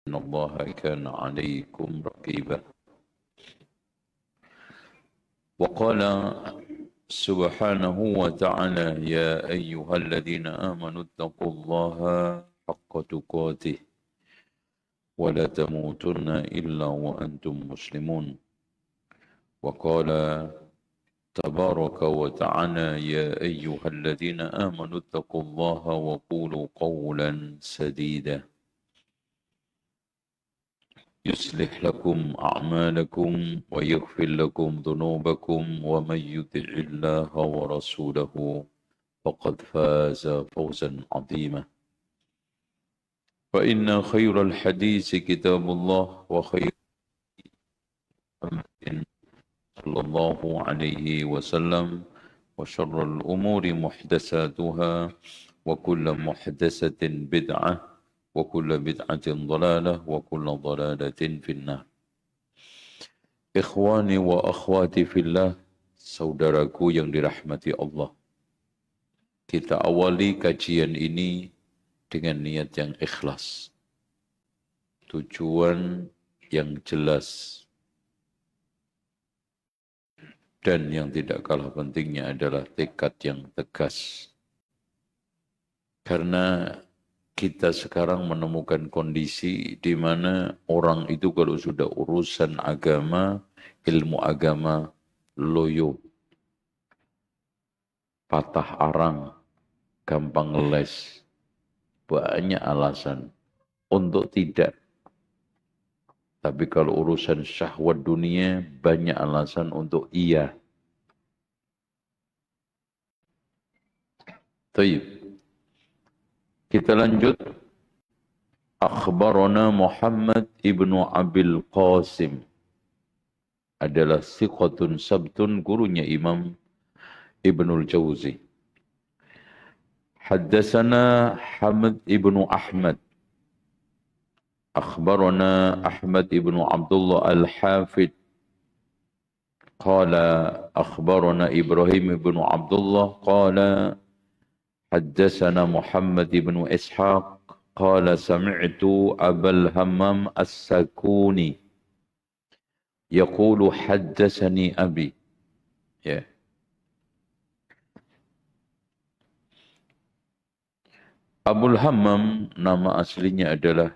إن الله كان عليكم رقيبا وقال سبحانه وتعالى يا أيها الذين آمنوا اتقوا الله حق تقاته ولا تموتن إلا وأنتم مسلمون وقال تبارك وتعالى يا أيها الذين آمنوا اتقوا الله وقولوا قولا سديدا يصلح لكم أعمالكم ويغفر لكم ذنوبكم ومن يطع الله ورسوله فقد فاز فوزا عظيما فإن خير الحديث كتاب الله وخير محمد صلى الله عليه وسلم وشر الأمور محدثاتها وكل محدثة بدعة وكل بدعة ضلالة وكل ضلالة في النار. Ikhwani wa akhwati fillah, saudaraku yang dirahmati Allah. Kita awali kajian ini dengan niat yang ikhlas. Tujuan yang jelas. Dan yang tidak kalah pentingnya adalah tekad yang tegas. Karena kita sekarang menemukan kondisi di mana orang itu kalau sudah urusan agama, ilmu agama, loyo, patah arang, gampang ngeles, banyak alasan untuk tidak. Tapi kalau urusan syahwat dunia, banyak alasan untuk iya. Taib. Kita lanjut. Akhbarana Muhammad ibnu Abil Qasim. Adalah siqatun sabtun, gurunya Imam Ibnul Jauzi. Haddasana Hamad ibnu Ahmad. Akhbarana Ahmad ibnu Abdullah al-Hafid. Qala akhbarana Ibrahim ibnu Abdullah. Qala حدثنا محمد بن إسحاق قال سمعت أبا الهمام السكوني يقول حدثني أبي. Ya. Abul Hammam nama aslinya adalah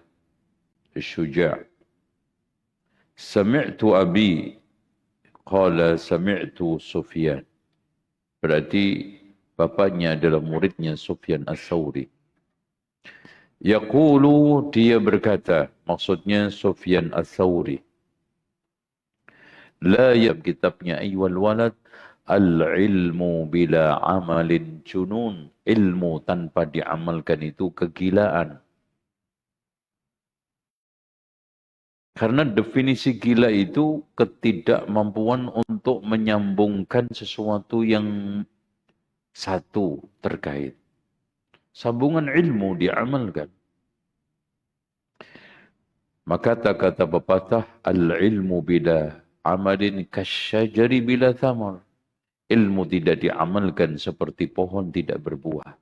Syuja'. Sami'tu abi qala sami'tu Sufyan. Berarti bapaknya adalah muridnya Sufyan As-Sawri. Yaqulu, dia berkata, maksudnya Sufyan As-Sawri. La yab, kitabnya ayyuhal walad, al-ilmu bila amalin junun. Ilmu tanpa diamalkan itu kegilaan. Karena definisi gila itu ketidakmampuan untuk menyambungkan sesuatu yang satu terkait. Sambungan ilmu diamalkan. Maka kata pepatah, al-ilmu bila amalin kasyajari bila thamar. Ilmu tidak diamalkan seperti pohon tidak berbuah.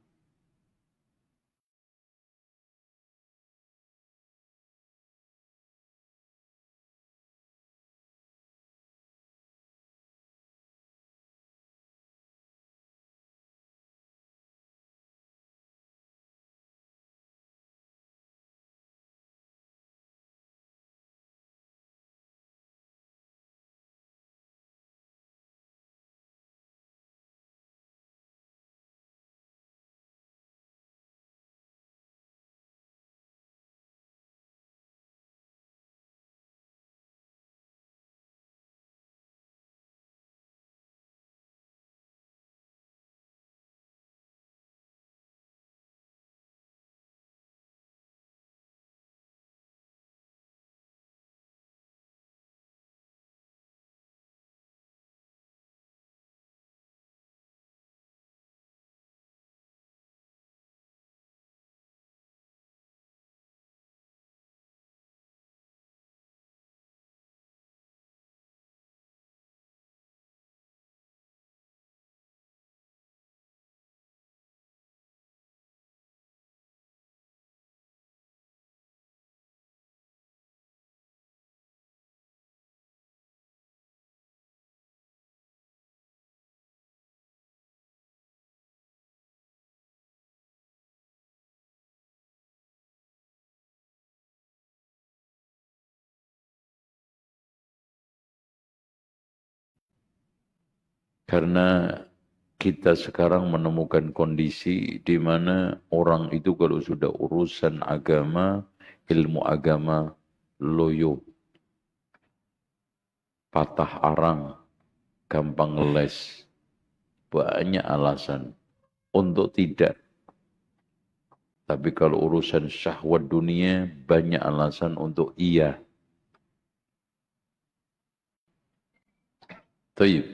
Karena kita sekarang menemukan kondisi di mana orang itu kalau sudah urusan agama, ilmu agama, loyo, patah arang, gampang ngeles, banyak alasan untuk tidak. Tapi kalau urusan syahwat dunia, banyak alasan untuk iya. Taib.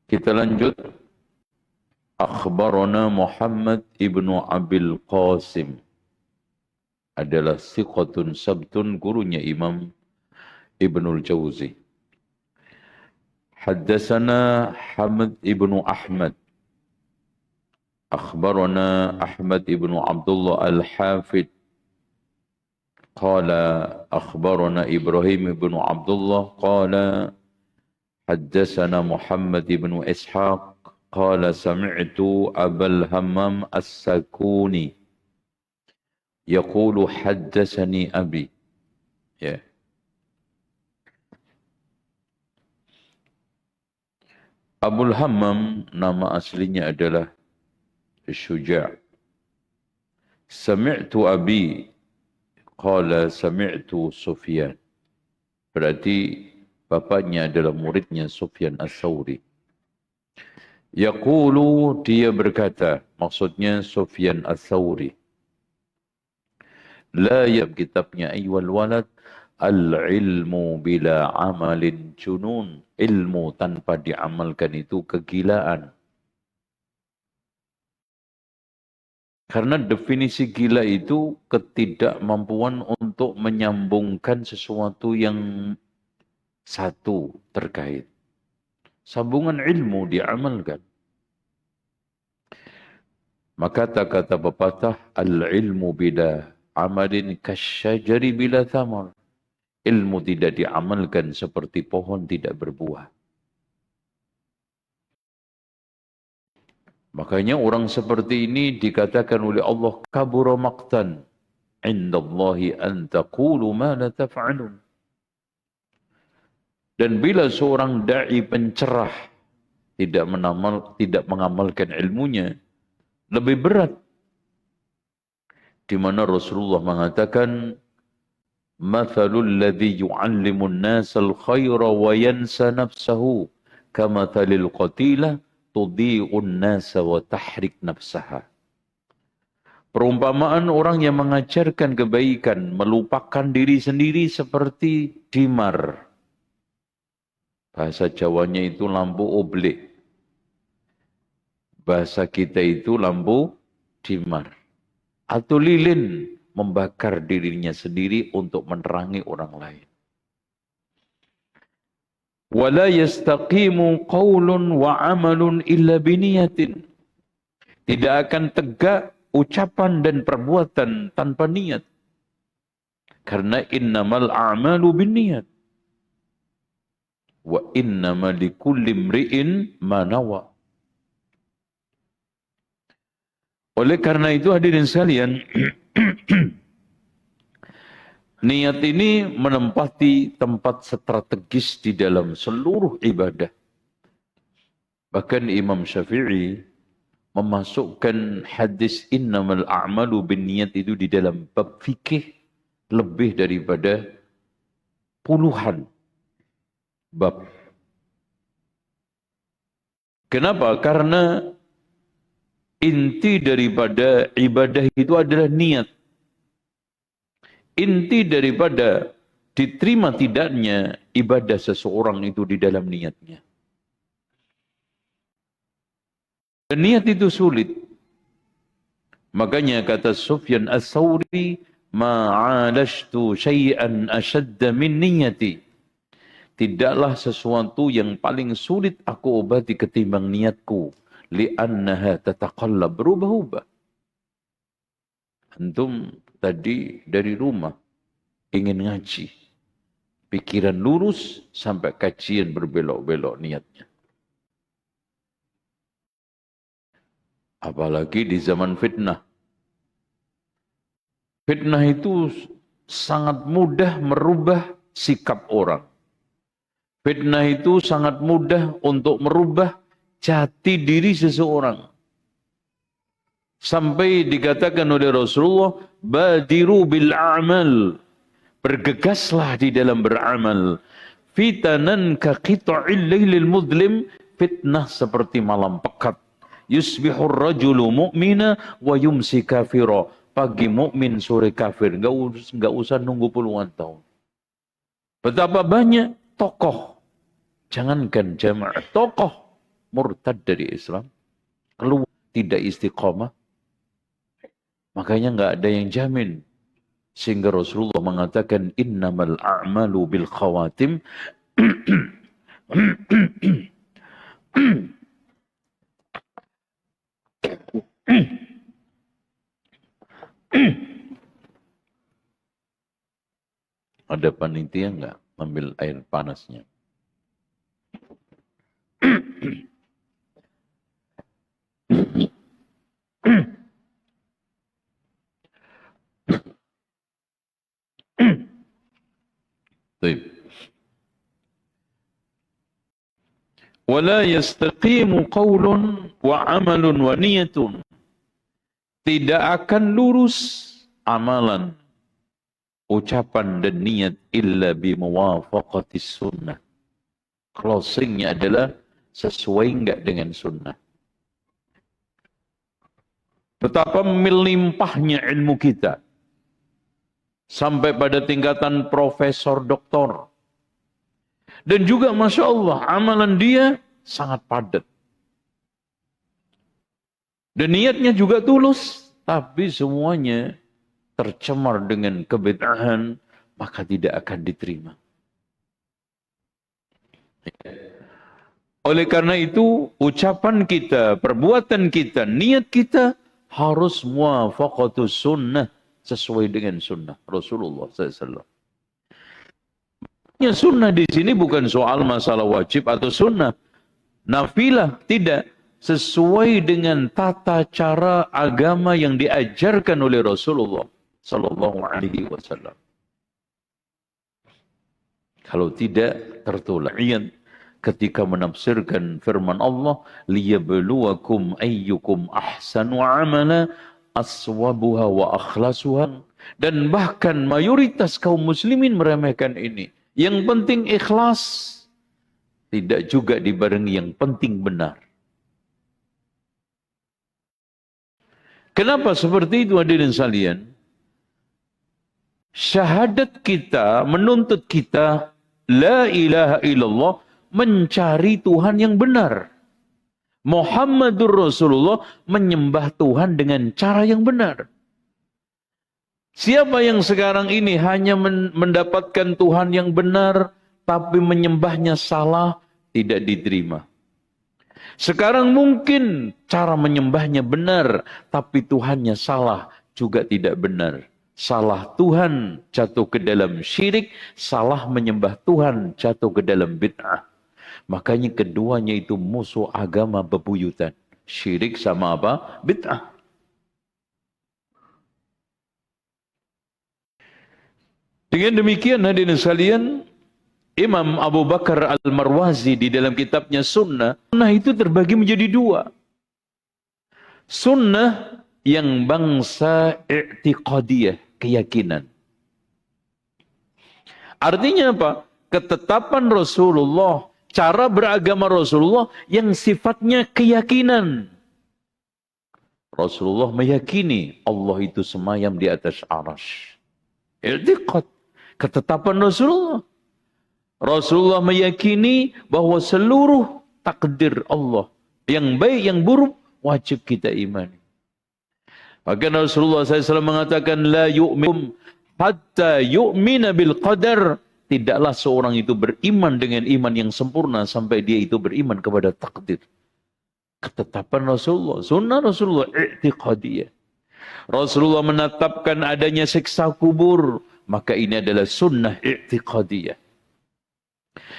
Kita lanjut. Akhbarana Muhammad ibnu Abil Qasim. Adalah siqatun sabtun, gurunya Imam Ibnul Jauzi. Haddasana Hamad ibnu Ahmad. Akhbarana Ahmad ibnu Abdullah al-Hafid. Qala akhbarana Ibrahim ibnu Abdullah. Qala haddasana Muhammad ibnu Ishaq. Qala sami'tu Abal Hammam As-Sakuni yaqulu haddasani abi. Ya. Abul Hammam nama aslinya adalah Syuja'. Sami'tu abi qala sami'tu Sufyan. Berarti bapaknya adalah muridnya Sufyan As-Sawri. Yaqulu, dia berkata, maksudnya Sufyan As-Sawri. La yab, kitabnya ayyuhal walad, al-ilmu bila amalin junun. Ilmu tanpa diamalkan itu kegilaan. Karena definisi gila itu ketidakmampuan untuk menyambungkan sesuatu yang satu terkait. Sambungan ilmu diamalkan. Maka kata pepatah, al-ilmu bila amalin kasyajari bila thamar. Ilmu tidak diamalkan seperti pohon tidak berbuah. Makanya orang seperti ini dikatakan oleh Allah, kabura maqtan indallahi an taqulu ma la taf'alun. Dan bila seorang da'i pencerah tidak mengamalkan ilmunya, lebih berat. Di mana Rasulullah mengatakan, mathalul ladzi yu'allimun nasal khaira wa yansa nafsahu kamathalil qatilah tudhi'un nasa wa tahrik nafsaha. Perumpamaan orang yang mengajarkan kebaikan, melupakan diri sendiri seperti dimar. Bahasa Jawanya itu lampu oblik. Bahasa kita itu lampu dimar. Atau lilin, membakar dirinya sendiri untuk menerangi orang lain. Wala yastaqimu qawlun wa amalun illa biniyatin. Tidak akan tegak ucapan dan perbuatan tanpa niat. Karena innamal a'malu binniyat. Wa innama likulli imri'in ma nawa. Oleh karena itu hadirin sekalian, niat ini menempati tempat strategis di dalam seluruh ibadah. Bahkan Imam Syafi'i memasukkan hadis innamal a'malu binniyat itu di dalam bab fikih lebih daripada puluhan bab. Kenapa? Karena inti daripada ibadah itu adalah niat. Inti daripada diterima tidaknya ibadah seseorang itu di dalam niatnya. Dan niat itu sulit. Makanya kata Sufyan As-Sawri, ma'alashtu syai'an ashadda min niyati. Tidaklah sesuatu yang paling sulit aku obati ketimbang niatku. Li'annaha tataqallab, berubah-ubah. Antum tadi dari rumah ingin ngaji. Pikiran lurus sampai kajian berbelok-belok niatnya. Apalagi di zaman fitnah. Fitnah itu sangat mudah merubah sikap orang. Fitnah itu sangat mudah untuk merubah jati diri seseorang. Sampai dikatakan oleh Rasulullah, badiru bil a'mal. Bergegaslah di dalam beramal. Fitanan ka qita'il lailil mudlim. Fitnah seperti malam pekat. Yusbihur rajulu mu'mina wa yumsi kafira. Pagi mukmin, sore kafir. Enggak usah nunggu puluhan tahun. Betapa banyak tokoh. Jangankan jamaah, tokoh murtad dari Islam. Keluar tidak istiqomah. Makanya enggak ada yang jamin. Sehingga Rasulullah mengatakan innamal a'malu bil khawatim. Ada panitia enggak ambil air panasnya? Wala yastaqimu qawlun wa amalun wa niyatun. Tidak akan lurus amalan, ucapan dan niat illa bimuwafaqatis sunnah. Closingnya adalah sesuai enggak dengan sunnah. Betapa melimpahnya ilmu kita. Sampai pada tingkatan profesor doktor. Dan juga Masya Allah, amalan dia sangat padat. Dan niatnya juga tulus. Tapi semuanya tercemar dengan kebid'ahan, maka tidak akan diterima. Oleh karena itu, ucapan kita, perbuatan kita, niat kita harus muwafaqatus sunnah, sesuai dengan sunnah Rasulullah SAW. Ya, sunnah di sini bukan soal masalah wajib atau sunnah nafilah, tidak, sesuai dengan tata cara agama yang diajarkan oleh Rasulullah Sallallahu Alaihi Wasallam. Kalau tidak, tertolak. Ingat ketika menafsirkan firman Allah, liyabluwakum ayyukum ahsanu amala aswabuha wa akhlasuha. Dan bahkan mayoritas kaum muslimin meremehkan ini. Yang penting ikhlas, tidak juga dibarengi yang penting benar. Kenapa seperti itu hadirin sekalian? Syahadat kita menuntut kita la ilaha illallah, mencari Tuhan yang benar. Muhammadur Rasulullah, menyembah Tuhan dengan cara yang benar. Siapa yang sekarang ini hanya mendapatkan Tuhan yang benar, tapi menyembahnya salah, tidak diterima. Sekarang mungkin cara menyembahnya benar, tapi Tuhannya salah, juga tidak benar. Salah Tuhan jatuh ke dalam syirik, salah menyembah Tuhan jatuh ke dalam bid'ah. Makanya keduanya itu musuh agama bebuyutan. Syirik sama apa? Bid'ah. Dengan demikian hadirin sekalian, Imam Abu Bakar Al-Marwazi di dalam kitabnya Sunnah itu terbagi menjadi dua. Sunnah yang bangsa i'tiqadiyah, keyakinan. Artinya apa? Ketetapan Rasulullah, cara beragama Rasulullah yang sifatnya keyakinan. Rasulullah meyakini Allah itu semayam di atas arasy. I'tiqad, ketetapan Rasulullah. Rasulullah meyakini bahwa seluruh takdir Allah, yang baik yang buruk, wajib kita imani. Bahkan Rasulullah SAW mengatakan, la yu'min hatta yu'mina bil qadar. Tidaklah seorang itu beriman dengan iman yang sempurna sampai dia itu beriman kepada takdir. Ketetapan Rasulullah, sunnah Rasulullah, i'tiqadiyah. Rasulullah menetapkan adanya siksa kubur, maka ini adalah sunnah i'tiqadiyah.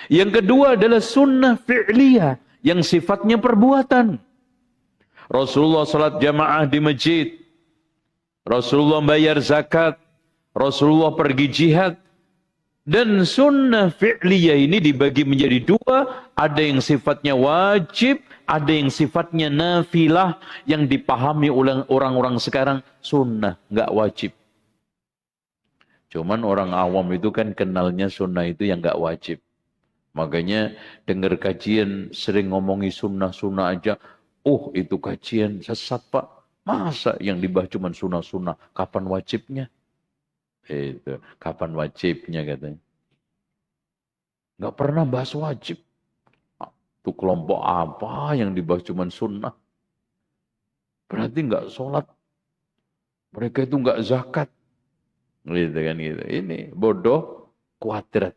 Yang kedua adalah sunnah fi'liyah, yang sifatnya perbuatan. Rasulullah salat jamaah di masjid, Rasulullah bayar zakat, Rasulullah pergi jihad. Dan sunnah fi'liyah ini dibagi menjadi dua. Ada yang sifatnya wajib, ada yang sifatnya nafilah, yang dipahami oleh orang-orang sekarang sunnah, nggak wajib. Cuman orang awam itu kan kenalnya sunnah itu yang nggak wajib. Makanya dengar kajian sering ngomongi sunnah-sunnah aja. Oh itu kajian sesat Pak. Masa yang dibahas cuma sunnah-sunnah? Kapan wajibnya? Itu kapan wajibnya katanya. Nggak pernah bahas wajib. Itu kelompok apa yang dibahas cuma sunnah? Berarti nggak sholat. Mereka itu nggak zakat. Gitu kan gitu. Ini bodoh kuadrat.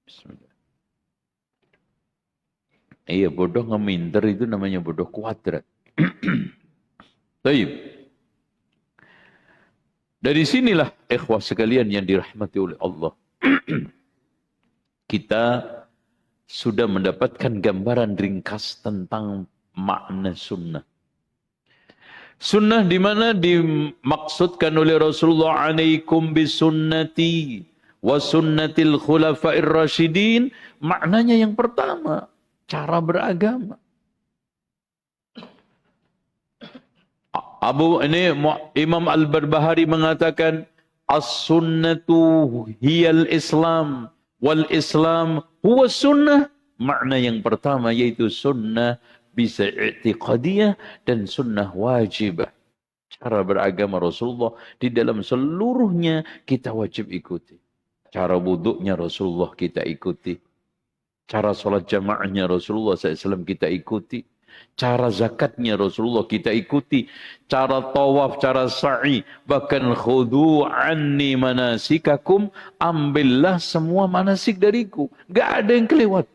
Bismillah. Iya bodoh ngeminter itu namanya bodoh kuadrat. Baik. Dari sinilah ikhwah sekalian yang dirahmati oleh Allah. Kita sudah mendapatkan gambaran ringkas tentang makna sunnah. Sunnah di mana dimaksudkan oleh Rasulullah alaikum bisunnati wa sunnatil khulafair rasyidin. Maknanya yang pertama, cara beragama. Imam Al-Barbahari mengatakan as-sunnatu hiyal Islam wal Islam huwa sunnah. Makna yang pertama yaitu sunnah bisa i'tiqadiyah dan sunnah wajibah. Cara beragama Rasulullah di dalam seluruhnya kita wajib ikuti. Cara wuduknya Rasulullah kita ikuti. Cara sholat jamaahnya Rasulullah SAW kita ikuti. Cara zakatnya Rasulullah kita ikuti. Cara tawaf, cara sa'i. Bahkan khudu anni manasikakum. Ambillah semua manasik dariku. Gak ada yang kelewat.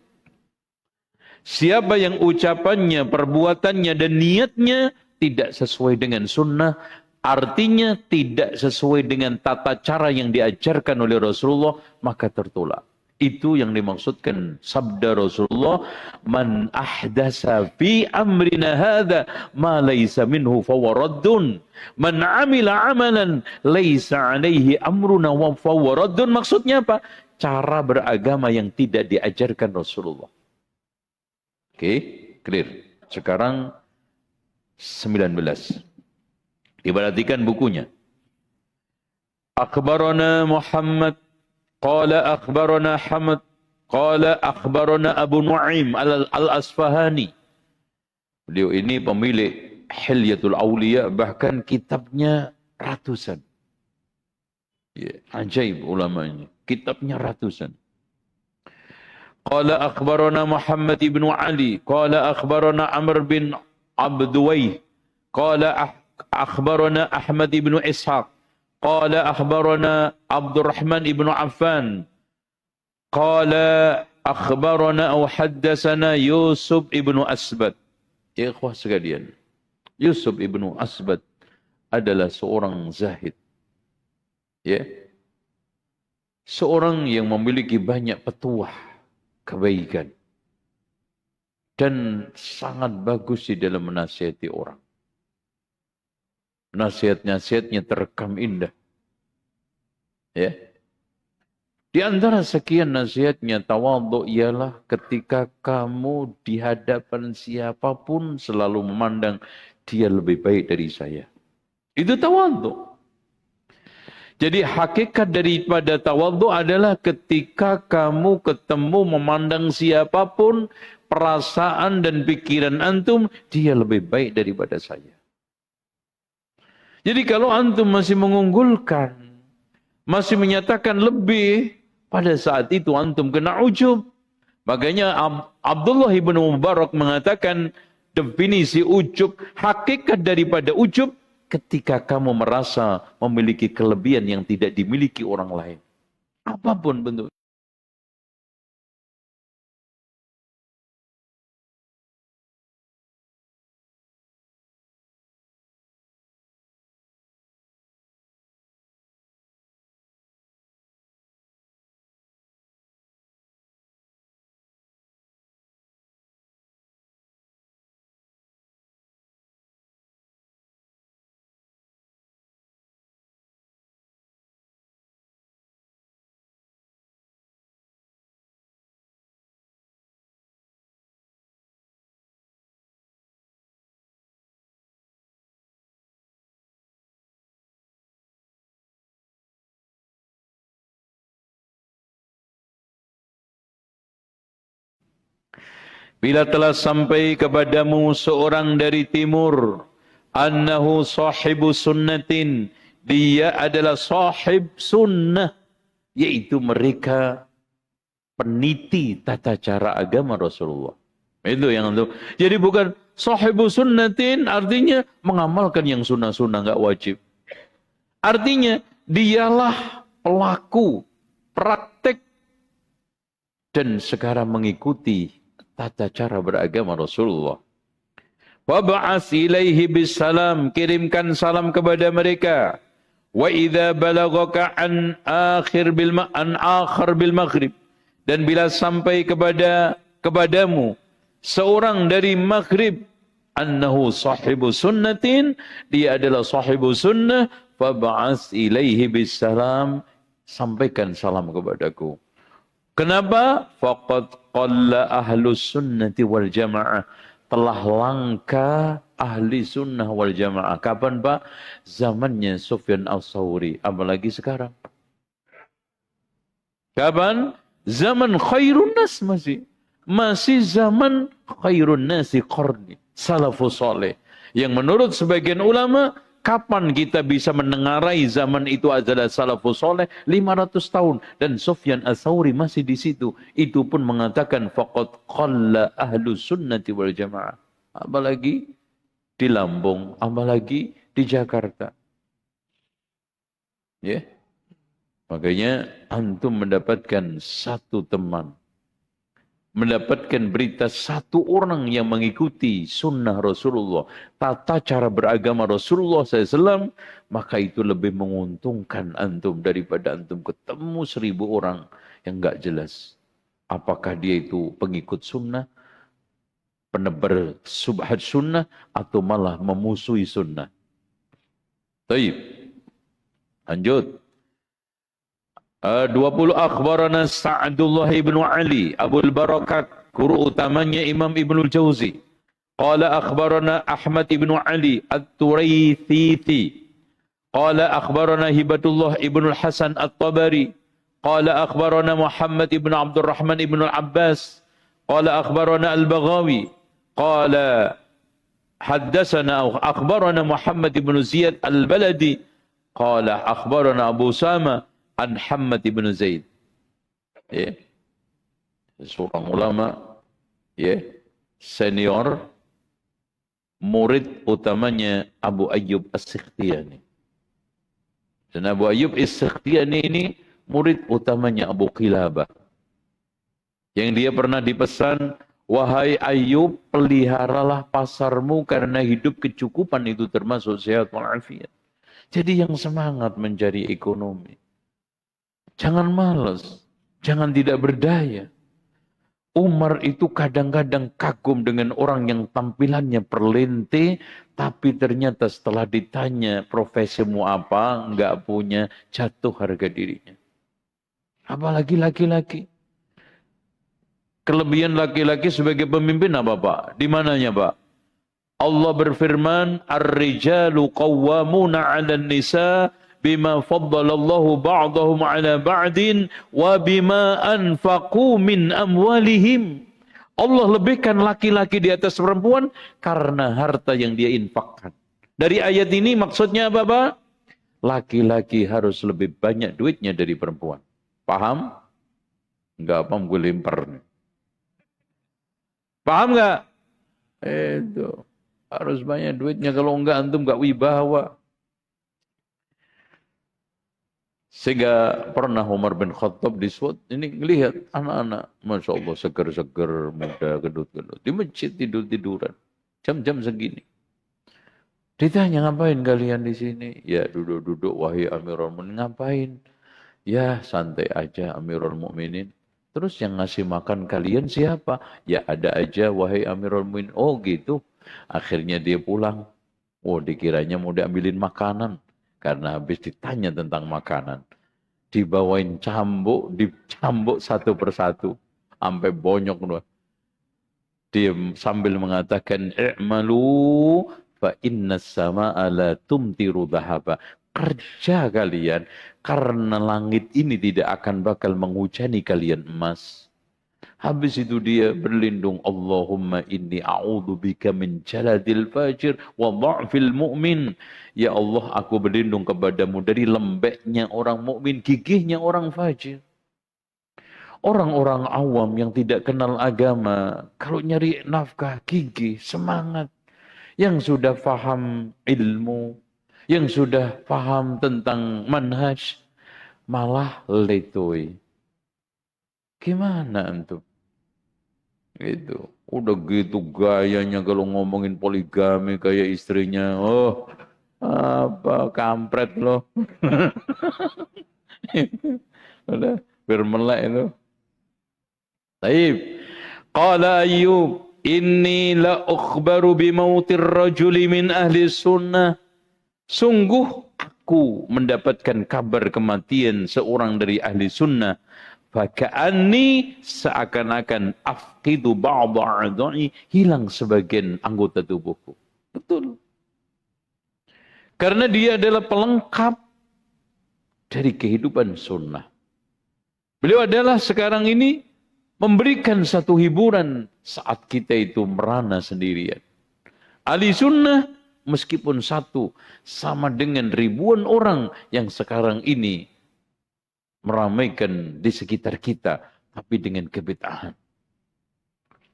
Siapa yang ucapannya, perbuatannya dan niatnya tidak sesuai dengan sunnah. Artinya tidak sesuai dengan tata cara yang diajarkan oleh Rasulullah. Maka tertolak. Itu yang dimaksudkan sabda Rasulullah, man ahdasa fi amrina hadza ma laysa minhu fawaraddun, man amila amalan laysa alaihi amruna wa fawaraddun. Maksudnya apa? Cara beragama yang tidak diajarkan Rasulullah. Oke, clear. Sekarang 19. Diperhatikan bukunya. Akhbarana Muhammad qala akhbarana Hamad qala akhbarana Abu Nu'aim al-Asfahani. Beliau ini pemilik Hilyatul Auliya, bahkan kitabnya ratusan. Ya, ajaib ulamanya. Kitabnya ratusan. Qala akhbarana Muhammad ibn Ali qala akhbarana Amr bin Abduwayh qala akhbarana Ahmad ibn Ishaq qala akhbarana Abdurrahman ibn Affan qala akhbarana aw haddatsana Yusuf ibn Asbad. Ya ikhwah sekalian, Yusuf ibn Asbad adalah seorang zahid. Ya. Seorang yang memiliki banyak petuah kebaikan dan sangat bagus di dalam menasihati orang. Nasihat-nasihatnya terekam indah. Ya. Di antara sekian nasihatnya, tawadhu ialah ketika kamu di hadapan siapapun selalu memandang dia lebih baik dari saya. Itu tawadhu. Jadi hakikat daripada tawadhu adalah ketika kamu ketemu memandang siapapun, perasaan dan pikiran antum, dia lebih baik daripada saya. Jadi kalau antum masih mengunggulkan, masih menyatakan lebih, pada saat itu antum kena ujub. Makanya Abdullah ibn Mubarak mengatakan definisi ujub, hakikat daripada ujub, ketika kamu merasa memiliki kelebihan yang tidak dimiliki orang lain. Apapun bentuk. Bila telah sampai kepadamu seorang dari timur, annahu sahibu sunnatin, dia adalah sahib sunnah, yaitu mereka peniti tata cara agama Rasulullah. Itu yang itu. Jadi bukan sahibu sunnatin artinya mengamalkan yang sunnah-sunnah enggak wajib. Artinya dialah pelaku praktek dan sekarang mengikuti tata cara beragama Rasulullah. Wab'as ilaihi bisalam, kirimkan salam kepada mereka. Wa idza balagaka an akhir bil maghrib, dan bila sampai kepadamu seorang dari maghrib, annahu sahibu sunnatin, dia adalah sahibu sunnah, fab'as ilaihi bisalam, sampaikan salam kepadaku. Kenapa? Faqad qalla ahlus sunnati wal jamaah, telah langka ahli sunnah wal jamaah. Kapan Pak? Zamannya Sufyan al-Thawri, apalagi sekarang. Kapan? Zaman khairun nas masih zaman khairun nasi qarni, salafus saleh. Yang menurut sebagian ulama, kapan kita bisa menengarai zaman itu adalah salafus saleh? 500 tahun. Dan Sufyan al-Thawri masih di situ. Itu pun mengatakan faqad qalla ahlus sunnati wal jamaah. Apalagi di Lampung, apalagi di Jakarta. Ya. Yeah. Makanya antum mendapatkan satu teman, mendapatkan berita satu orang yang mengikuti sunnah Rasulullah, tata cara beragama Rasulullah SAW, maka itu lebih menguntungkan antum daripada antum ketemu 1000 orang yang enggak jelas. Apakah dia itu pengikut sunnah, penebar subhat sunnah, atau malah memusuhi sunnah. Baik, lanjut. 20 akhbarana Sa'dullah ibn Ali Abul Barakat, guru utamanya Imam Ibnul Jauzi. Qala akhbarana Ahmad ibn Ali At-Turaithiti. Qala akhbarana Hibatullah ibn Hasan At-Tabari. Qala akhbarana Muhammad ibn Abdurrahman ibn Al-Abbas. Qala akhbarana Al-Baghawi. Qala haddatsana akhbarana Muhammad ibn Ziyad Al-Baladi. Qala akhbarana Abu Sama an Hammad ibn Zaid. Ya. Seorang ulama, ya, senior, murid utamanya Abu Ayyub As-Sikhtiyani. Dan Abu Ayyub As-Sikhtiyani ini murid utamanya Abu Qilabah. Yang dia pernah dipesan, wahai Ayyub, peliharalah pasarmu karena hidup kecukupan itu termasuk sehat walafiat. Jadi yang semangat mencari ekonomi. Jangan malas, jangan tidak berdaya. Umar itu kadang-kadang kagum dengan orang yang tampilannya perlente, tapi ternyata setelah ditanya profesimu apa, enggak punya, jatuh harga dirinya. Apalagi laki-laki. Kelebihan laki-laki sebagai pemimpin apa Pak? Di mananya Pak? Allah berfirman, Ar-rijalu qawwamuna 'alan nisa bima faddalallahu ba'dahum 'ala ba'din wa bima anfaqu min amwalihim. Allah lebihkan laki-laki di atas perempuan karena harta yang dia infakkan. Dari ayat ini maksudnya apa Pak? Laki-laki harus lebih banyak duitnya dari perempuan. Paham? Enggak paham gue lempar nih. Paham enggak? Itu harus banyak duitnya, kalau enggak antum enggak wibawa. Sehingga pernah Umar bin Khattab di suatu ini melihat anak-anak, Masya Allah, seger-seger, muda, gendut-gendut. Di masjid tidur-tiduran. Jam-jam segini. Ditanya, ngapain kalian di sini? Ya duduk-duduk, wahai Amirul Mukminin. Ngapain? Ya santai aja Amirul Mukminin. Terus yang ngasih makan kalian siapa? Ya ada aja wahai Amirul Mukminin. Oh gitu. Akhirnya dia pulang. Oh dikiranya mau diambilin makanan. Karena habis ditanya tentang makanan. Dibawain cambuk, dicambuk satu persatu. Sampai bonyok. Dia sambil mengatakan, i'malu fa inna sama'a la tumtiru dhahaba. Kerja kalian, karena langit ini tidak akan bakal menghujani kalian emas. Habis itu dia berlindung, Allahumma inni a'udzubika min jaladil fajir wa dha'fil mu'min. Ya Allah, aku berlindung kepadamu dari lembeknya orang mukmin, gigihnya orang fajir. Orang-orang awam yang tidak kenal agama, kalau nyari nafkah gigih, semangat. Yang sudah faham ilmu, yang sudah paham tentang manhaj, malah letoy. Gimana antum? Gitu. Udah gitu gayanya kalau ngomongin poligami kayak istrinya. Oh, apa kampret loh. Udah bermelek itu. Taib. Qala Ayyub, inni la ukhbaru bimautir rajuli min ahli sunnah. Sungguh aku mendapatkan kabar kematian seorang dari ahli sunnah. Faka'anni seakan-akan afqidu ba'da a'dha'i, hilang sebagian anggota tubuhku. Betul. Karena dia adalah pelengkap dari kehidupan sunnah. Beliau adalah sekarang ini memberikan satu hiburan saat kita itu merana sendirian. Ahli sunnah meskipun satu sama dengan ribuan orang yang sekarang ini meramaikan di sekitar kita, tapi dengan kebid'ahan.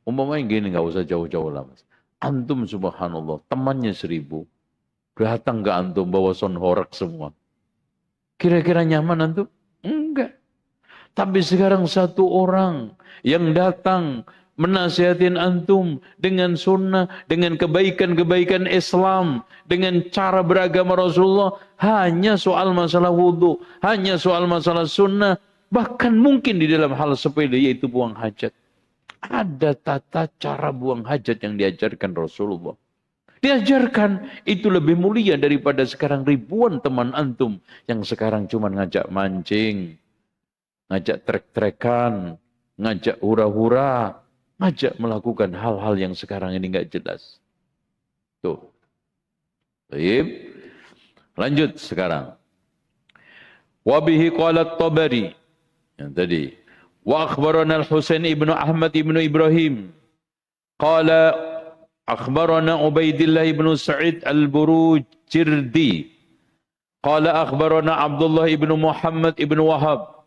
Umpamanya gini, nggak usah jauh-jauh lah mas. Antum subhanallah, temannya 1000, datang ke antum bawa sound horak semua. Kira-kira nyaman antum? Enggak. Tapi sekarang satu orang yang datang menasihatin antum dengan sunnah, dengan kebaikan-kebaikan Islam, dengan cara beragama Rasulullah, hanya soal masalah wudhu, hanya soal masalah sunnah, bahkan mungkin di dalam hal sepele yaitu buang hajat. Ada tata cara buang hajat yang diajarkan Rasulullah. Diajarkan itu lebih mulia daripada sekarang ribuan teman antum yang sekarang cuma ngajak mancing, ngajak trek-trekan, ngajak hura-hura, ngajak melakukan hal-hal yang sekarang ini nggak jelas. Tuh. Baik. Lanjut sekarang. Wabihi qalat Tabari. Yang tadi. Wa akhbarana al-Husain ibnu Ahmad ibnu Ibrahim. Qala akhbarana Ubaidillah ibnu Sa'id al-Burujirdi. Qala akhbarana Abdullah ibnu Muhammad ibnu Wahab.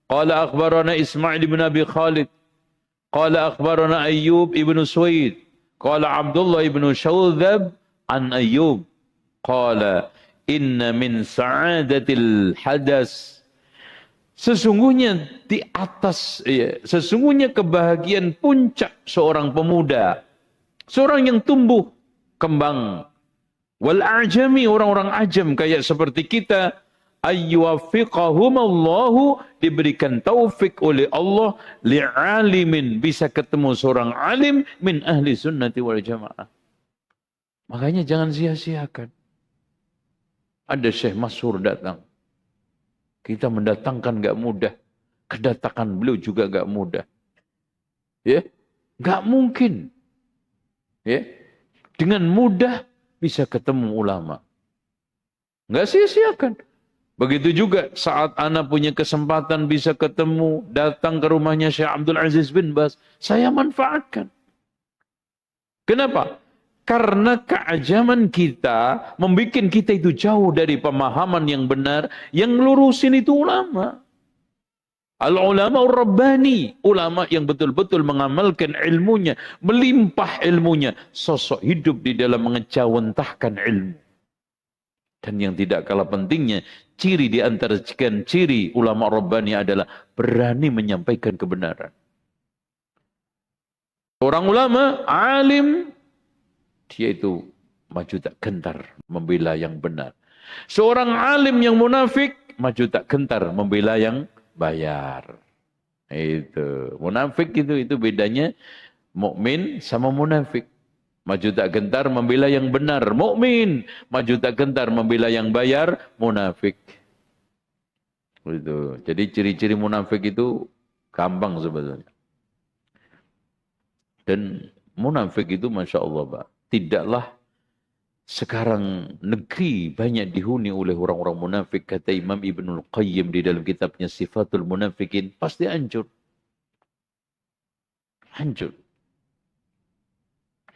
Qala akhbarana Ismail ibn Abi Khalid. Qala akhbarana Ayyub ibn Suwaid. Qala Abdullah ibn Shawdhab an Ayyub. Qala inna min sa'adatil hadas. Sesungguhnya di atas, sesungguhnya kebahagiaan puncak seorang pemuda. Seorang yang tumbuh kembang. Wal ajami, orang-orang ajam kayak seperti kita. Ayyuwafiqahumallahu, diberikan taufik oleh Allah li'alimin, bisa ketemu seorang alim min ahli sunnati wal jamaah. Makanya jangan sia-siakan. Ada Syekh Masyhur datang. Kita mendatangkan gak mudah. Kedatangan beliau juga gak mudah. Ya, gak mungkin. Ya, dengan mudah bisa ketemu ulama. Gak sia-siakan. Begitu juga saat ana punya kesempatan bisa ketemu, datang ke rumahnya Syekh Abdul Aziz bin Baz, saya manfaatkan. Kenapa? Karena keajaman kita membuat kita itu jauh dari pemahaman yang benar, yang lurusin itu ulama. Al-ulama ur-rabbani, ulama yang betul-betul mengamalkan ilmunya, melimpah ilmunya, sosok hidup di dalam mengejawantahkan ilmu. Dan yang tidak kalah pentingnya, ciri di antara sekian ciri ulama rabbani adalah berani menyampaikan kebenaran. Orang ulama, alim, dia itu maju tak gentar membela yang benar. Seorang alim yang munafik, maju tak gentar membela yang bayar. Itu munafik itu bedanya mukmin sama munafik. Maju tak gentar membela yang benar, mukmin. Maju tak gentar membela yang bayar, munafik. Itu. Jadi ciri-ciri munafik itu gampang sebetulnya. Dan munafik itu Masya Allah, Pak, tidaklah sekarang negeri banyak dihuni oleh orang-orang munafik. Kata Imam Ibnul Qayyim di dalam kitabnya Sifatul Munafikin, pasti hancur. Hancur.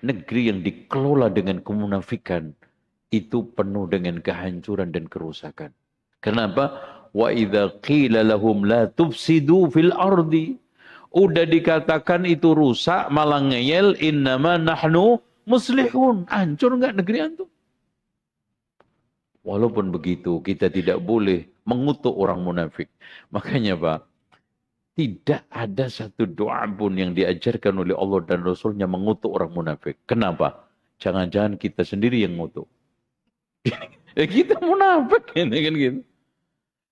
Negeri yang dikelola dengan kemunafikan itu penuh dengan kehancuran dan kerusakan. Kenapa? Wa idza qila lahum la tufsidu fil ardi. Udah dikatakan itu rusak, malah ngeyel, innama nahnu muslihun. Hancur enggak negeri antum? Walaupun begitu, kita tidak boleh mengutuk orang munafik. Makanya Pak, tidak ada satu doa pun yang diajarkan oleh Allah dan Rasulnya mengutuk orang munafik. Kenapa? Jangan-jangan kita sendiri yang ngutuk. Kita munafik, kan gitu.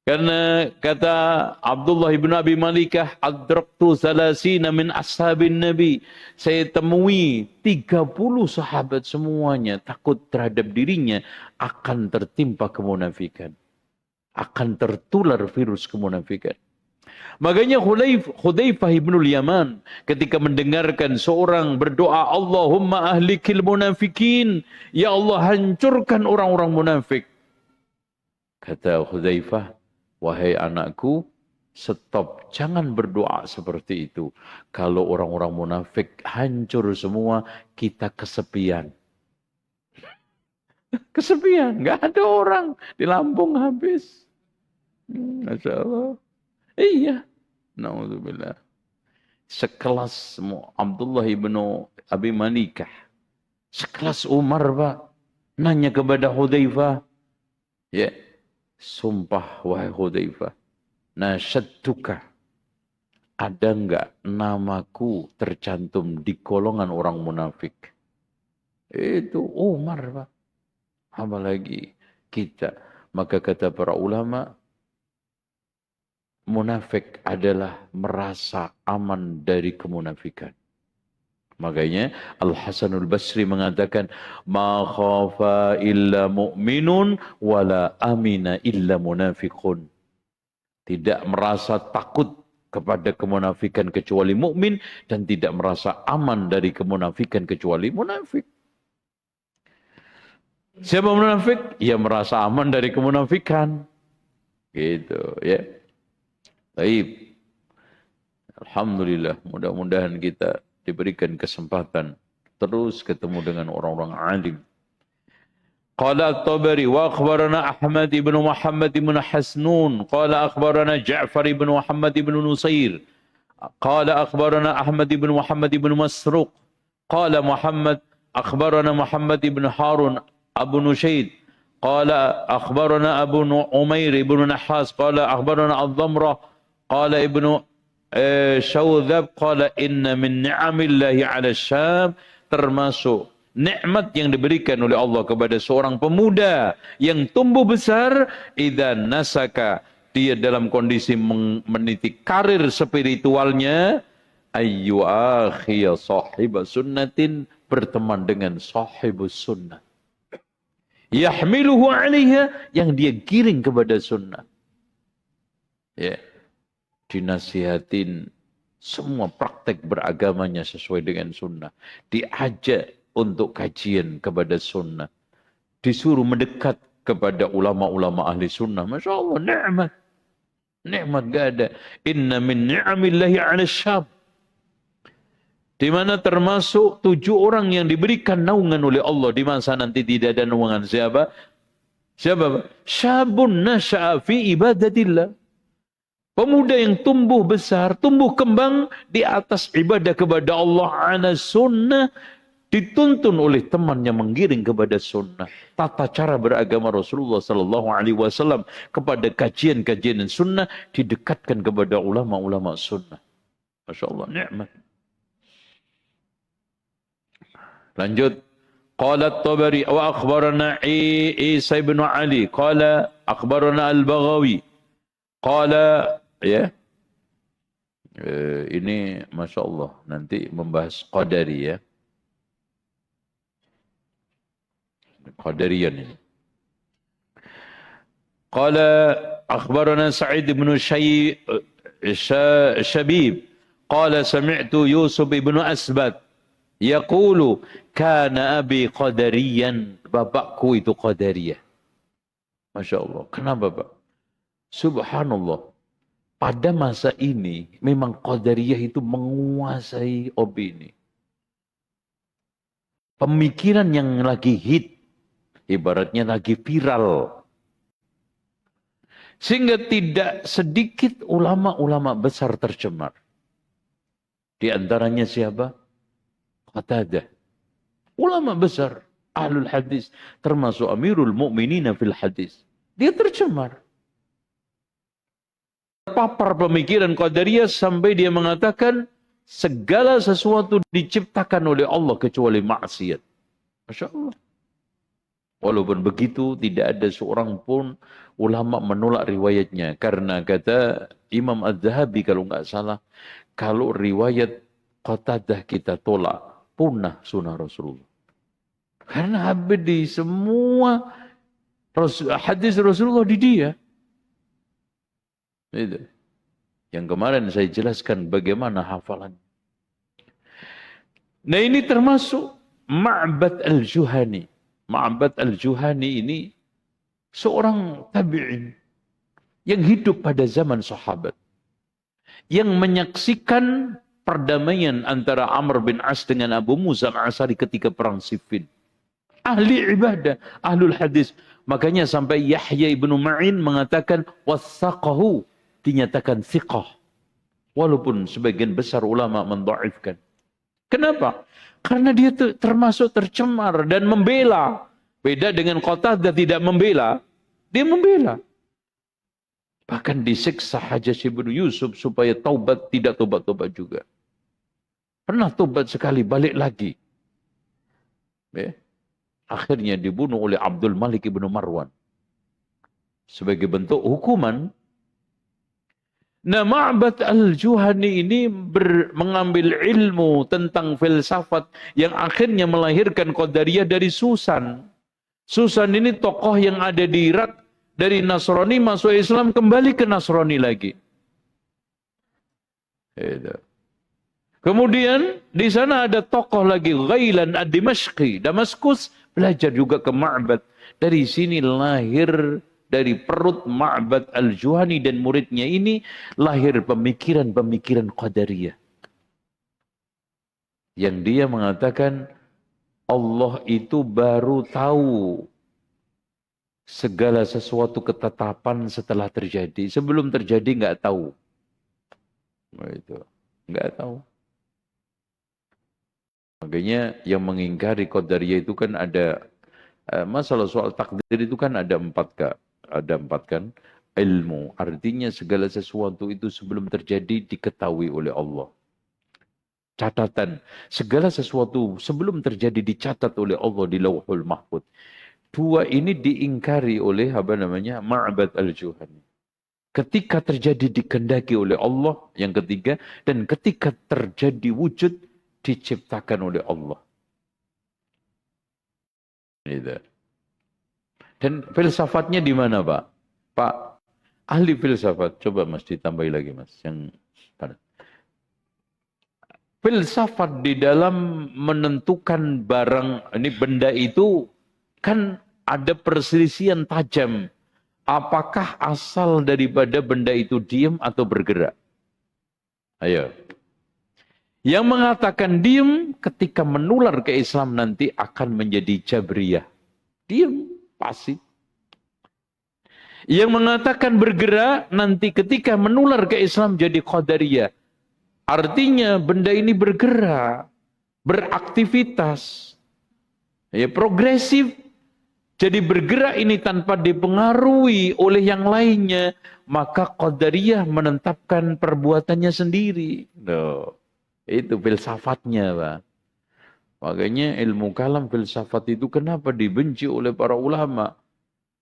Karena kata Abdullah ibn Abi Malikah, adraktu salasina min ashabin Nabi. Saya temui 30 sahabat semuanya takut terhadap dirinya akan tertimpa kemunafikan. Akan tertular virus kemunafikan. Makanya Hudzaifah ibnul Yaman ketika mendengarkan seorang berdoa, Allahumma ahlikil munafikin. Ya Allah, hancurkan orang-orang munafik. Kata Hudzaifah, wahai anakku, stop, jangan berdoa seperti itu. Kalau orang-orang munafik hancur semua, kita kesepian. Kesepian, nggak ada orang. Di Lampung habis. Masya Allah. Iya. Na'udzubillah. Sekelas Abdullah ibnu Abi Malikah. Sekelas Umar, Pak. Nanya kepada Hudzaifah. Ya. Sumpah, wahai Hudzaifah. Nasyadtuka. Ada enggak namaku tercantum di golongan orang munafik? Itu Umar, Pak. Apalagi kita. Maka kata para ulama, munafik adalah merasa aman dari kemunafikan. Makanya Al-Hasanul Basri mengatakan, ma khafa illa mu'minun wala amina illa munafiqun. Tidak merasa takut kepada kemunafikan kecuali mukmin dan tidak merasa aman dari kemunafikan kecuali munafik. Siapa munafik? Ia merasa aman dari kemunafikan. Gitu ya. Baik. Alhamdulillah, mudah-mudahan kita diberikan kesempatan terus ketemu dengan orang-orang alim. Qala at-Tabari wa akhbarana Ahmad ibn Muhammad ibn Hasnun qala akhbarana Ja'far ibn Muhammad ibn Nusair qala akhbarana Ahmad ibn Muhammad ibn Masruq qala Muhammad akhbarana Muhammad ibn Harun Abu Nushayd qala akhbarana Abu Umair ibn Nahas qala akhbarana Al-Dhamrah qala ibnu Syawdzab qala inna min ni'amillahi 'ala Syam, termasuk nikmat yang diberikan oleh Allah kepada seorang pemuda yang tumbuh besar, idza nasaka, dia dalam kondisi meniti karir spiritualnya, ayyu akhiya sahib sunnatin, berteman dengan sahibus sunnah. Yahmiluhu 'alaiha, yang dia giring kepada sunnah. Ya. Dinasihatin semua praktek beragamanya sesuai dengan sunnah. Diajak untuk kajian kepada sunnah. Disuruh mendekat kepada ulama-ulama ahli sunnah. Masya Allah, ni'mat. Ni'mat gak ada. Inna min ni'amillahi 'ala Syam. Di mana termasuk 7 orang yang diberikan naungan oleh Allah. Di masa nanti tidak ada naungan siapa? Siapa? Syabun nasya'a fi ibadatillah. Pemuda yang tumbuh besar, tumbuh kembang di atas ibadah kepada Allah ala sunnah, dituntun oleh teman yang menggiring kepada sunnah. Tata cara beragama Rasulullah sallallahu alaihi wasallam kepada kajian-kajian sunnah didekatkan kepada ulama-ulama sunnah. Masya Allah, nikmat. Lanjut. Qala at-Tabari wa akhbarana Isa ibn Ali qala akhbarana Al-Baghawi qala, ya, ini Masya Allah nanti membahas Qadari, ya, Qadarian ini. Qala akhbarana Sa'id ibn Shabib qala sami'tu Yusuf ibn Asbad yaqulu kana abi qadariyan, bapakku itu qadariyah. Masya Allah. Kenapa Pak? Subhanallah. pada masa ini memang Qadariyah itu menguasai opini. Pemikiran yang lagi hit, ibaratnya lagi viral. Sehingga tidak sedikit ulama-ulama besar tercemar. Di antaranya siapa? Qatadah. Ulama besar, ahlul hadis, termasuk Amirul Mukminin fil hadis. Dia tercemar. Terpapar pemikiran Qadariyah sampai dia mengatakan segala sesuatu diciptakan oleh Allah kecuali maksiat. Masya Allah. Walaupun begitu tidak ada seorang pun ulama menolak riwayatnya. Karena kata Imam Az-Zahabi kalau nggak salah, kalau riwayat Qatadah kita tolak, punah sunnah Rasulullah. Karena habis di semua hadis Rasulullah di dia. Itu. Yang kemarin saya jelaskan bagaimana hafalan. Nah ini termasuk Ma'bad al-Juhani. Ma'bad al-Juhani ini seorang tabi'in yang hidup pada zaman sahabat. Yang menyaksikan perdamaian antara Amr bin As dengan Abu Musa al-Ash'ari ketika perang Siffin. Ahli ibadah, ahlul hadis. Makanya sampai Yahya ibnu Ma'in mengatakan wassaqahu, dinyatakan thiqah. Walaupun sebagian besar ulama mendhaifkan. Kenapa? Karena dia termasuk tercemar dan membela. Beda dengan Qatadah tidak membela, dia membela. Bahkan disiksa Hajjaj ibnu Yusuf supaya taubat, tidak taubat-taubat juga. Pernah taubat sekali, balik lagi. Ya. Akhirnya dibunuh oleh Abdul Malik ibnu Marwan. Sebagai bentuk hukuman. Nah, Ma'bad al-Juhani ini mengambil ilmu tentang filsafat yang akhirnya melahirkan Qadariyah dari Susan. Susan ini tokoh yang ada di Irak, dari Nasrani masuk Islam kembali ke Nasrani lagi. Kemudian di sana ada tokoh lagi Ghailan ad-Dimashqi, Damaskus, belajar juga ke Ma'bad. Dari sini lahir, dari perut Ma'bad al-Juhani dan muridnya ini lahir pemikiran-pemikiran Qadariyah. Yang dia mengatakan Allah itu baru tahu segala sesuatu ketetapan setelah terjadi. Sebelum terjadi nggak tahu. Itu nggak tahu. Makanya yang mengingkari Qadariyah itu kan ada masalah soal takdir itu kan ada empat kan ilmu. Artinya segala sesuatu itu sebelum terjadi diketahui oleh Allah. Catatan. Segala sesuatu sebelum terjadi dicatat oleh Allah di Lauhul Mahfuz. Dua ini diingkari oleh Ma'bad al-Juhani. Ketika terjadi dikehendaki oleh Allah, yang ketiga, dan ketika terjadi wujud diciptakan oleh Allah. Gitu. Dan filsafatnya di mana, Pak? Pak, ahli filsafat. Coba Mas ditambahi lagi, Mas. Yang filsafat di dalam menentukan barang, ini benda itu kan ada perselisihan tajam. Apakah asal daripada benda itu diam atau bergerak? Ayo. Yang mengatakan diam ketika menular ke Islam nanti akan menjadi Jabriyah. Diam, pasif. Yang mengatakan bergerak nanti ketika menular ke Islam jadi Qadariyah. Artinya benda ini bergerak, beraktivitas, ya progresif. Jadi bergerak ini tanpa dipengaruhi oleh yang lainnya, maka Qadariyah menetapkan perbuatannya sendiri. No. Itu filsafatnya, Pak. Makanya ilmu kalam filsafat itu kenapa dibenci oleh para ulama?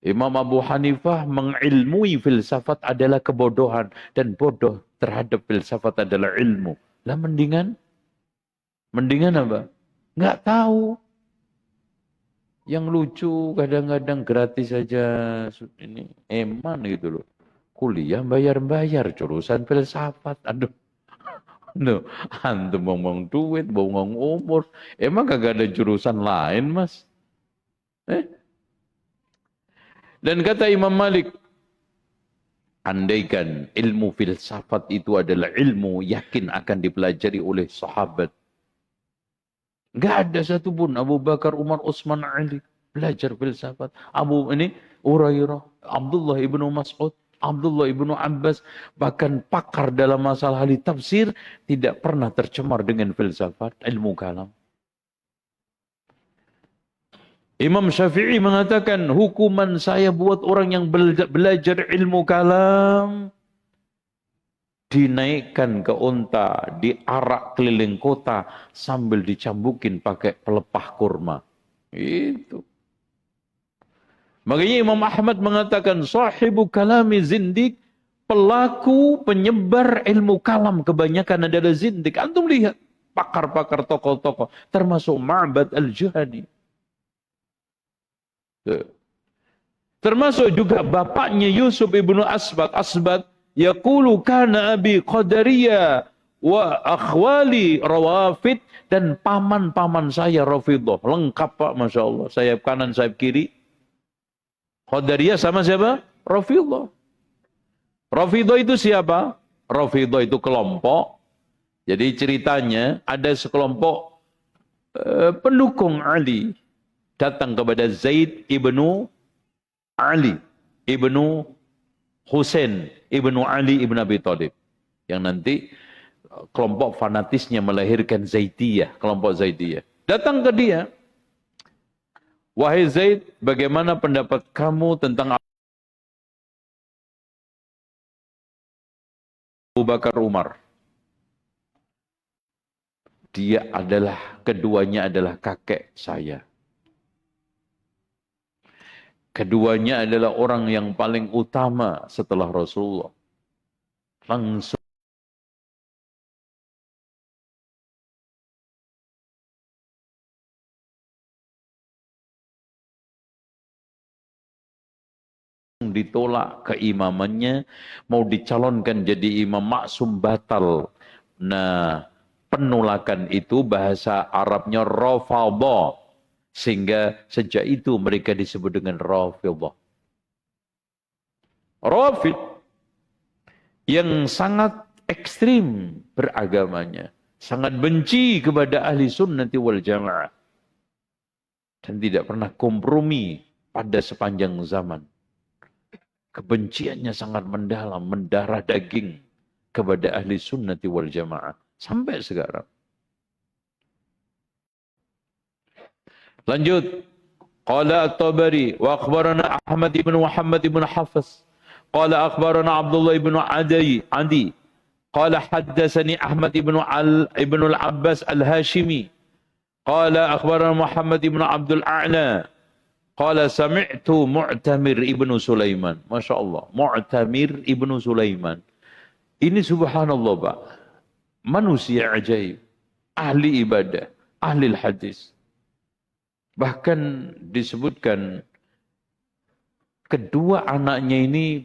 Imam Abu Hanifah mengilmui filsafat adalah kebodohan. Dan bodoh terhadap filsafat adalah ilmu. Lah mendingan apa? Nggak tahu. Yang lucu kadang-kadang gratis saja. Ini eman gitu loh. Kuliah bayar-bayar jurusan filsafat. Aduh. No, antum ngomong duit, ngomong umur. Emang kagak ada jurusan lain, Mas? Dan kata Imam Malik, Andaikan ilmu filsafat itu adalah ilmu yakin akan dipelajari oleh sahabat. Enggak ada satupun Abu Bakar, Umar, Utsman, Ali belajar filsafat. Hurairah, Abdullah ibnu Mas'ud, Abdullah ibnu Abbas, bahkan pakar dalam masalah ahli tafsir tidak pernah tercemar dengan filsafat, ilmu kalam. Imam Syafi'i mengatakan, hukuman saya buat orang yang belajar ilmu kalam, dinaikkan ke unta, diarak keliling kota, sambil dicambukin pakai pelepah kurma. Itu. Makanya Imam Ahmad mengatakan, sahibu kalami zindik, pelaku penyebar ilmu kalam kebanyakan adalah zindik. Antum lihat, pakar-pakar tokoh-tokoh, termasuk Ma'bad al-Juhani. Termasuk juga bapaknya Yusuf ibnu Asbat. Asbat, yaqulu kana abi qadariyah wa akhwali rawafid, dan paman-paman saya Rafidah. Lengkap Pak, Masya Allah. Sayap kanan, sayap kiri. Qadariyah sama siapa? Rafidah. Rafidah itu siapa? Rafidah itu kelompok. Jadi ceritanya ada sekelompok pendukung Ali datang kepada Zaid ibnu Ali ibnu Husain ibnu Ali ibnu Abi Thalib, yang nanti kelompok fanatisnya melahirkan Zaidiyah, kelompok Zaidiyah. Datang ke dia, wahai Zaid, bagaimana pendapat kamu tentang Abu Bakar, Umar? Keduanya adalah kakek saya. Keduanya adalah orang yang paling utama setelah Rasulullah. Langsung ditolak keimamannya, mau dicalonkan jadi imam maksum, batal. Nah, penolakan itu bahasa Arabnya Rafadha, sehingga sejak itu mereka disebut dengan Rafidhah. Rafid yang sangat ekstrim beragamanya, sangat benci kepada ahli sunnati wal jamaah, dan tidak pernah kompromi pada sepanjang zaman. Kebenciannya sangat mendalam, mendarah daging kepada ahli sunnati wal jamaah sampai sekarang. Lanjut. Qala At-Tabari wa akhbarana Ahmad ibn Muhammad ibn Hafiz. Qala akhbarana Abdullah ibn Adi. Qala haddatsani Ahmad ibn al-Abbas al-Hashimi. Qala akhbarana Muhammad ibn Abdul A'la. Qala sami'tu Mu'tamir ibn Sulaiman. Masya Allah. Mu'tamir ibn Sulaiman. Ini subhanallah Pak. Manusia ajaib. Ahli ibadah. Ahli hadis. Bahkan disebutkan kedua anaknya ini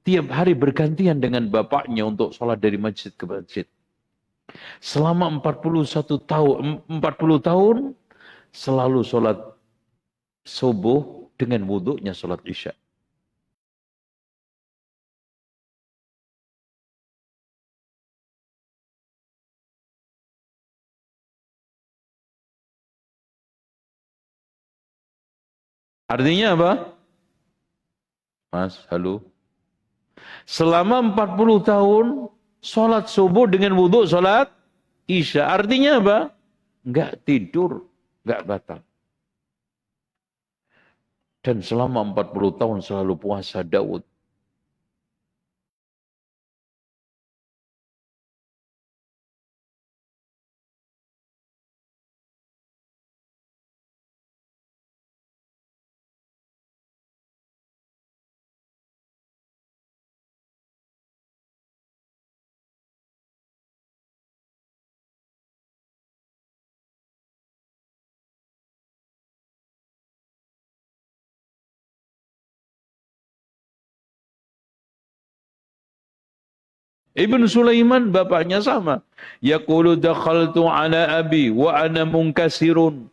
tiap hari bergantian dengan bapaknya untuk sholat dari masjid ke masjid. Selama 40 tahun selalu sholat subuh dengan wudhunya sholat isya. Artinya apa? Mas, halo. Selama 40 tahun sholat subuh dengan wudhu sholat isya. Artinya apa? Enggak tidur, enggak batal. Dan selama 40 tahun selalu puasa Daud. Ibn Sulaiman bapaknya sama. Yaqulu dakhaltu ala abi wa ana munkasirun.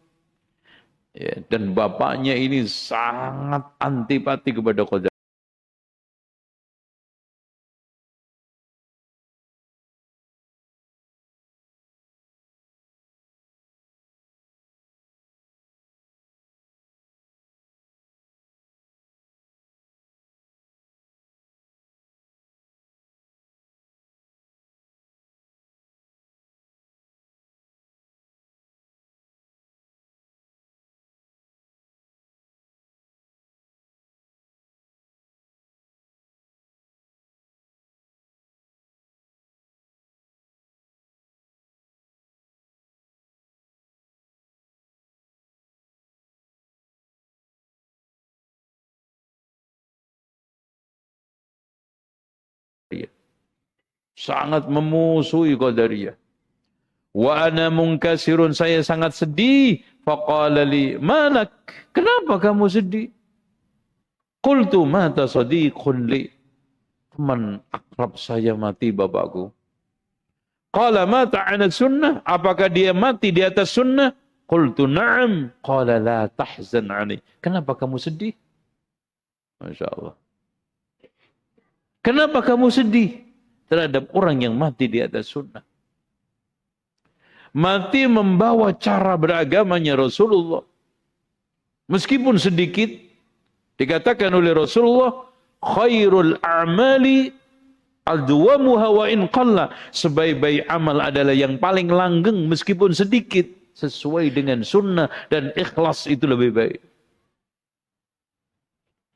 Ya, dan bapaknya ini sangat antipati kepada qadar. sangat memusuhi Qadariyah. Wa ana munkasirun, saya sangat sedih. Faqala li, malak, kenapa kamu sedih? Qultu mata sadiqun li, teman akrab saya mati bapakku. Qala mata 'ala sunnah, apakah dia mati di atas sunnah? Qultu na'am. Qala la tahzan 'alai, kenapa kamu sedih? Masya Allah. Kenapa kamu sedih terhadap orang yang mati di atas sunnah? Mati membawa cara beragamanya Rasulullah. Meskipun sedikit, dikatakan oleh Rasulullah, khairul a'mali adwamuha wa in qalla. Sebaik-baik amal adalah yang paling langgeng meskipun sedikit. Sesuai dengan sunnah dan ikhlas itu lebih baik.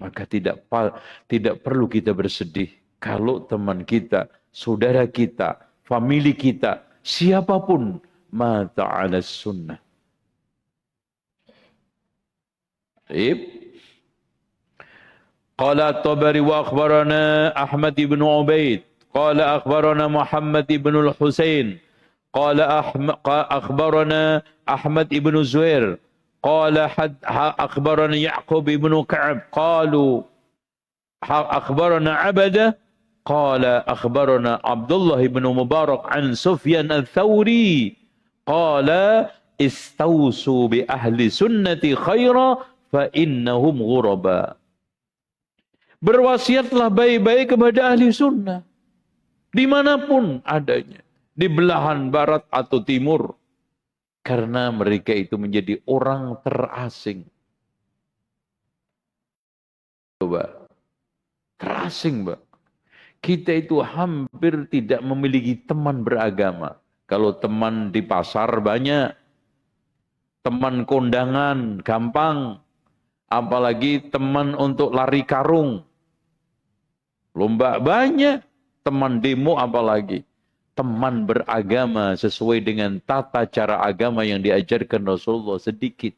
Maka tidak perlu kita bersedih kalau teman kita, saudara kita, famili kita, siapapun mata 'ala sunnah. Baik. Qala at-Tabari wa akhbarana Ahmad ibn Ubaid qala akhbarana Muhammad ibn al-Husain qala akhbarana Ahmad ibn Zuhair qala akhbarana Ya'qub ibn Ka'ab qalu akhbarana Abada qala akhbarana Abdullah ibn Mubarak an Sufyan al-Thawri qala istawsu bi ahli sunnati khaira fa innahum ghuraba. Berwasiatlah baik-baik kepada ahli sunnah dimanapun adanya, di belahan barat atau timur, karena mereka itu menjadi orang terasing. Coba, terasing, Mbak. Kita itu hampir tidak memiliki teman beragama. Kalau teman di pasar banyak, teman kondangan gampang, apalagi teman untuk lari karung, lomba banyak, teman demo apalagi. Teman beragama sesuai dengan tata cara agama yang diajarkan Rasulullah sedikit.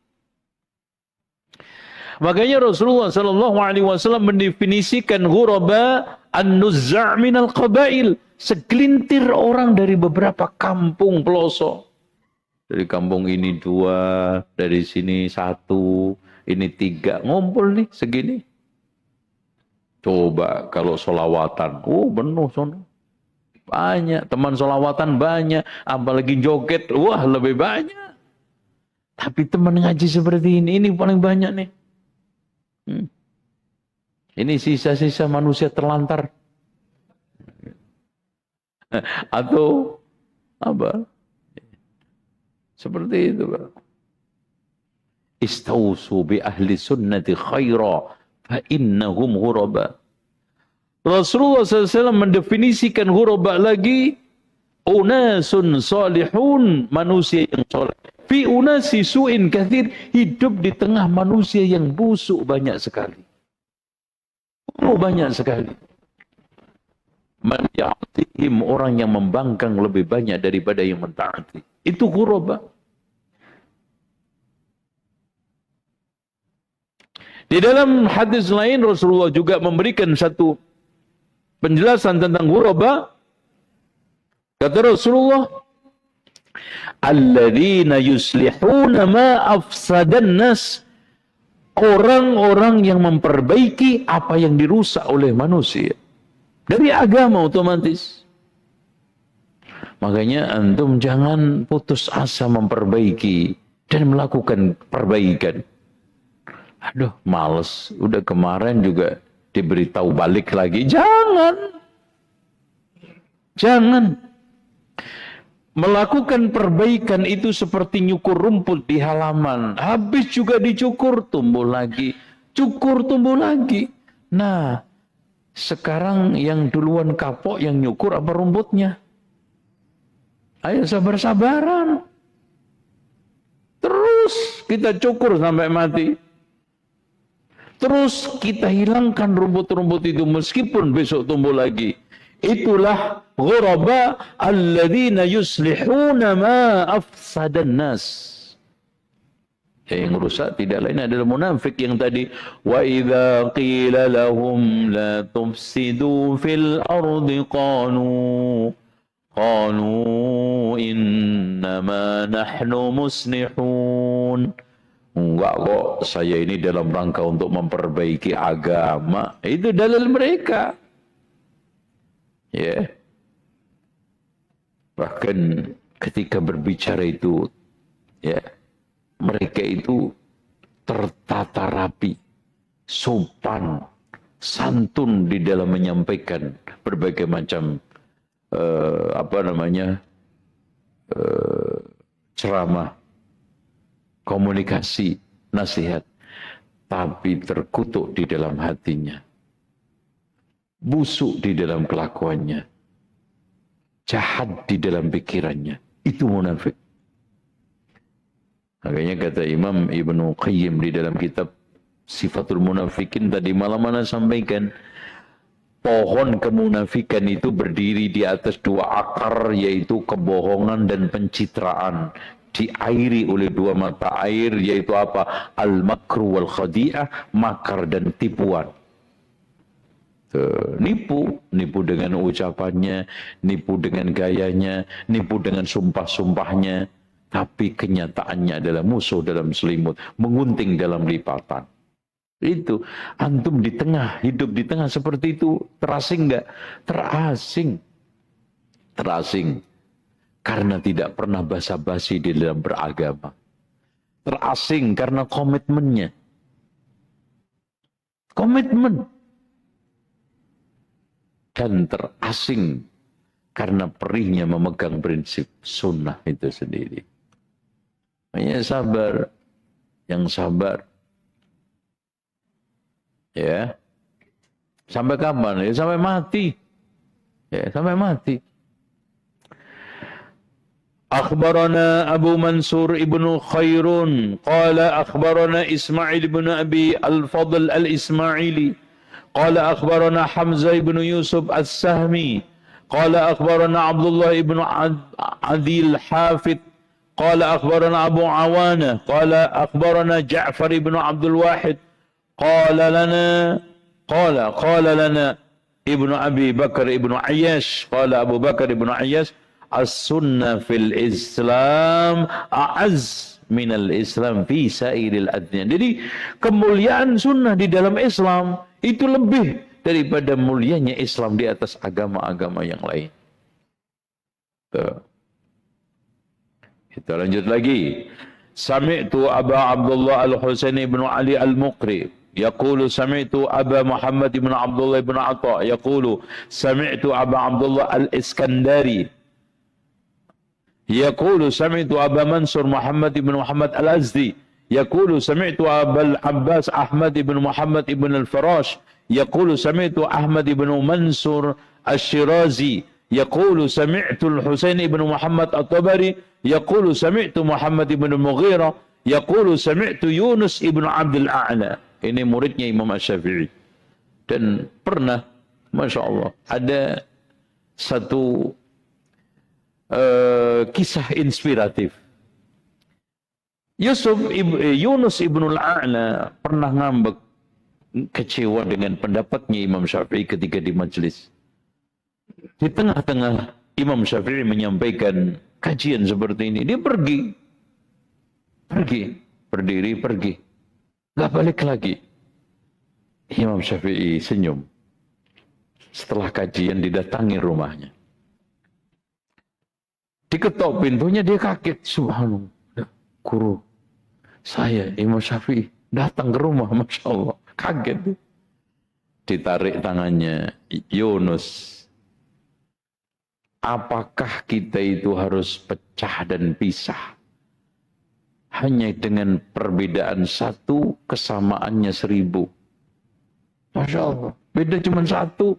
Makanya Rasulullah SAW mendefinisikan ghuraba an-nuzza' minal qabail, segelintir orang dari beberapa kampung pelosok. Dari kampung ini 2, dari sini 1, ini 3, ngumpul nih segini. Coba kalau solawatan, penuh sono. Banyak, teman solawatan banyak, apalagi joget, wah lebih banyak. Tapi teman ngaji seperti ini paling banyak nih. Ini sisa-sisa manusia terlantar. Atau apa? Seperti itu, Pak. Istausu bi ahli sunnati khaira fa innahum ghuraba. Rasulullah SAW mendefinisikan ghuraba lagi, unasun salihun, manusia yang soleh. Fi unasi su'in kathir, hidup di tengah manusia yang busuk banyak sekali. Banyak sekali. Man ya'tihim, orang yang membangkang lebih banyak daripada yang mentaati. Itu ghuraba. Di dalam hadis lain Rasulullah juga memberikan satu penjelasan tentang ghuraba. Kata Rasulullah, alladzina yuslihuna ma afsadan nas, orang-orang yang memperbaiki apa yang dirusak oleh manusia. Dari agama otomatis. Makanya antum jangan putus asa memperbaiki dan melakukan perbaikan. Aduh, males. Udah kemarin juga diberitahu balik lagi. Jangan. Melakukan perbaikan itu seperti nyukur rumput di halaman. Habis juga dicukur, tumbuh lagi. Cukur, tumbuh lagi. Nah, sekarang yang duluan kapok, yang nyukur apa rumputnya? Ayo sabar-sabaran. Terus kita cukur sampai mati. Terus kita hilangkan rumput-rumput itu meskipun besok tumbuh lagi. Itulah ghuraba alladzina yuslihuna ma afsadan nas. Yang rusak tidak lain adalah munafik yang tadi wa idza qila lahum la tufsidu fil ardi qalu innama nahnu muslihun. Enggak kok, saya ini dalam rangka untuk memperbaiki agama. Itu dalil mereka. Ya. Bahkan ketika berbicara itu, ya, mereka itu tertata rapi, sopan, santun di dalam menyampaikan berbagai macam ceramah, komunikasi, nasihat, tapi terkutuk di dalam hatinya, busuk di dalam kelakuannya, jahat di dalam pikirannya. Itu munafik. Makanya kata Imam Ibnu Qayyim di dalam kitab Sifatul Munafikin tadi malam mana sampaikan, pohon kemunafikan itu berdiri di atas dua akar, yaitu kebohongan dan pencitraan, diairi oleh dua mata air, yaitu apa? Al-makru wal khadi'ah, makar dan tipuan. Nipu dengan ucapannya, nipu dengan gayanya, nipu dengan sumpah-sumpahnya, tapi kenyataannya adalah musuh dalam selimut, mengunting dalam lipatan. Itu antum di tengah, hidup di tengah seperti itu, terasing enggak? Terasing karena tidak pernah basa-basi di dalam beragama. Terasing karena komitmennya. Dan terasing karena perihnya memegang prinsip sunnah itu sendiri. Makanya sabar, yang sabar. Ya, sampai kapan? Ya, sampai mati. Ya, sampai mati. Akhbarana Abu Mansur ibnu Khairun qala akhbarana Ismail ibnu Abi Al-Fadl Al-Ismaili qala akhbarana Hamzah ibnu Yusuf As-Sahmi qala akhbarana Abdullah ibnu Adil Hafid qala akhbarana Abu Awana qala akhbarana Ja'far ibnu Abdul Wahid qala lana ibnu Abi Bakar ibnu Ayyash qala Abu Bakar ibnu Ayyash as-sunnah fil Islam a'az minal Islam fi sairil adyan. Jadi kemuliaan sunnah di dalam Islam itu lebih daripada mulianya Islam di atas agama-agama yang lain. Tuh. Kita lanjut lagi. Sami'tu Aba Abdullah Al-Husaini ibn Ali Al-Muqri yaqulu sami'tu Aba Muhammad ibn Abdullah ibn Atha yaqulu sami'tu Aba Abdullah Al-Iskandari yaqulu sami'tu Aba Mansur Muhammad ibn Muhammad Al-Azdi yaqulu sami'tu Aba Al-Abbas Ahmad ibn Muhammad ibn Al-Farash yaqulu sami'tu Ahmad ibn Mansur Al-Shirazi yaqulu sami'tu Al-Husain ibn Muhammad At-Tabari yaqulu sami'tu Muhammad ibn Mughirah yaqulu sami'tu Yunus ibn Abdul A'la. Ini muridnya Imam Asy-Syafi'i. Dan pernah, Masya Allah, ada satu kisah inspiratif. Yunus ibn Al-A'la pernah ngambek, kecewa dengan pendapatnya Imam Syafi'i ketika di majelis. Di tengah-tengah Imam Syafi'i menyampaikan kajian seperti ini, dia pergi, berdiri, pergi. Gak balik lagi. Imam Syafi'i senyum. Setelah kajian didatangi rumahnya. Diketok pintunya, dia kaget. Subhanallah. Guru saya, Imam Syafi'i, datang ke rumah. Masya Allah. Kaget. Ditarik tangannya. Yunus. Apakah kita itu harus pecah dan pisah? Hanya dengan perbedaan satu, kesamaannya 1000. Masya Allah. Beda cuma satu.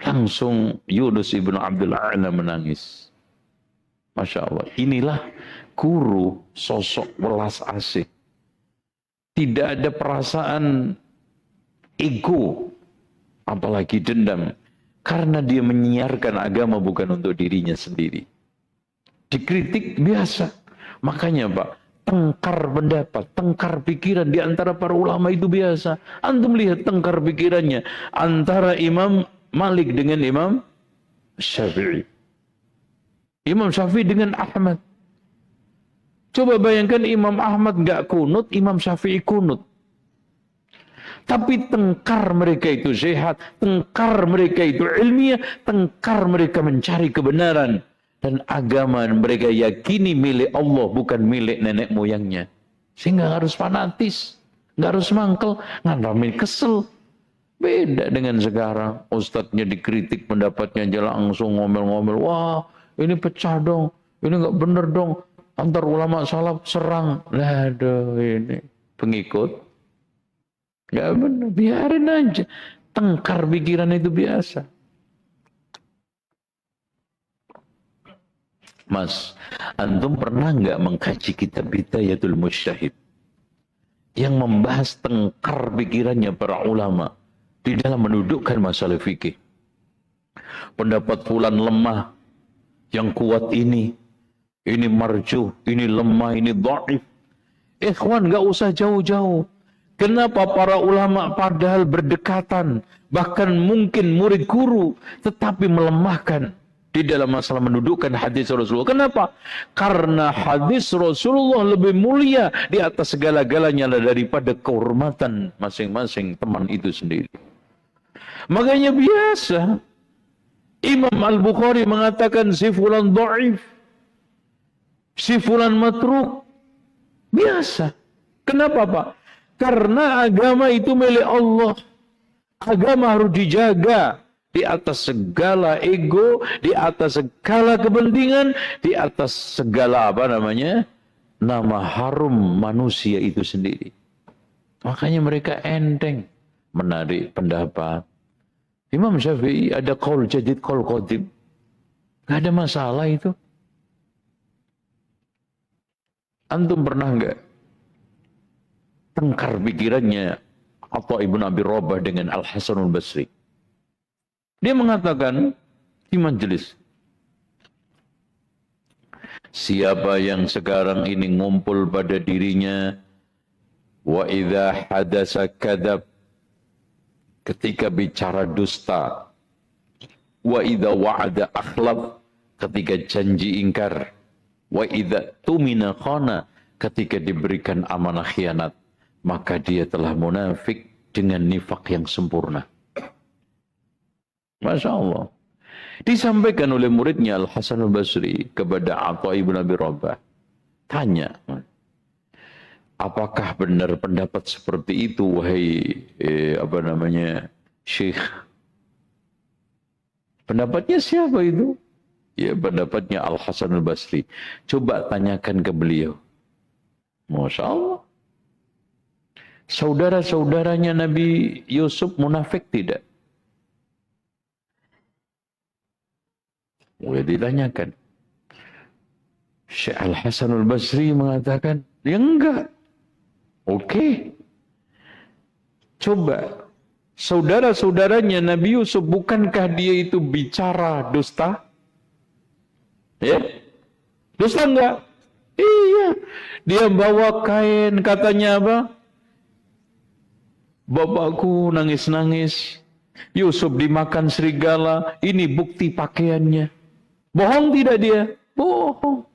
Langsung Yunus ibn Abdul A'la menangis. Masya Allah. Inilah guru, sosok welas asih. Tidak ada perasaan ego, apalagi dendam. Karena dia menyiarkan agama bukan untuk dirinya sendiri. Dikritik biasa. Makanya Pak, tengkar pendapat, tengkar pikiran di antara para ulama itu biasa. Antum lihat tengkar pikirannya antara Imam Malik dengan Imam Syafi'i. Imam Syafi'i dengan Ahmad. Coba bayangkan Imam Ahmad nggak kunut, Imam Syafi'i kunut. Tapi tengkar mereka itu sehat, tengkar mereka itu ilmiah, tengkar mereka mencari kebenaran. Dan agama mereka yakini milik Allah, bukan milik nenek moyangnya. Sehingga nggak harus fanatis, nggak harus mangkel, ngalamin kesel. Beda dengan sekarang, ustadznya dikritik pendapatnya aja langsung ngomel-ngomel. Wah, ini pecah dong, ini nggak bener dong. Antar ulama salaf serang. Lah, aduh, ini pengikut. Nggak bener, biarin aja. Tengkar pikiran itu biasa. Mas, antum pernah nggak mengkaji kitab Bidayatul Mujtahid yang membahas tengkar pikirannya para ulama di dalam mendudukkan masalah fikih? Pendapat fulan lemah, yang kuat ini marjuh, ini lemah, ini dhaif. Ikhwan, nggak usah jauh-jauh. Kenapa para ulama padahal berdekatan, bahkan mungkin murid guru, tetapi melemahkan di dalam masalah mendudukkan hadis Rasulullah? Kenapa? Karena hadis Rasulullah lebih mulia di atas segala-galanya daripada kehormatan masing-masing teman itu sendiri. Makanya biasa Imam Al-Bukhari mengatakan si fulan dhaif, si fulan matruk. Biasa. Kenapa, Pak? Karena agama itu milik Allah. Agama harus dijaga di atas segala ego, di atas segala kepentingan, di atas segala nama harum manusia itu sendiri. Makanya mereka enteng menarik pendapat. Imam Syafi'i ada qaul jadid, qaul qadim. Gak ada masalah itu. Antum pernah enggak tengkar pikirannya Atha ibn Abi Rabah dengan Al-Hasanul Basri? Dia mengatakan di majelis, siapa yang sekarang ini ngumpul pada dirinya, wa idza hadasa kadzab, ketika bicara dusta, wa idza wa'ada akhlaf, ketika janji ingkar, wa idza tumina khana, ketika diberikan amanah khianat, maka dia telah munafik dengan nifak yang sempurna. Masya Allah. Disampaikan oleh muridnya Al-Hasan Al-Basri kepada Atha ibn Abi Rabah. Tanya, apakah benar pendapat seperti itu, wahai Syekh? Pendapatnya siapa itu? Ya, pendapatnya Al-Hasan Al-Basri. Coba tanyakan ke beliau. Masya Allah. Saudara-saudaranya Nabi Yusuf munafik tidak? Boleh ditanyakan. Syekh Al-Hasan Al-Basri mengatakan, ya enggak. Oke. Coba, saudara-saudaranya Nabi Yusuf, bukankah dia itu bicara dusta? Ya? Dusta enggak? Iya. Dia bawa kain, katanya apa? Bapakku nangis-nangis. Yusuf dimakan serigala. Ini bukti pakaiannya. Bohong tidak dia? Bohong.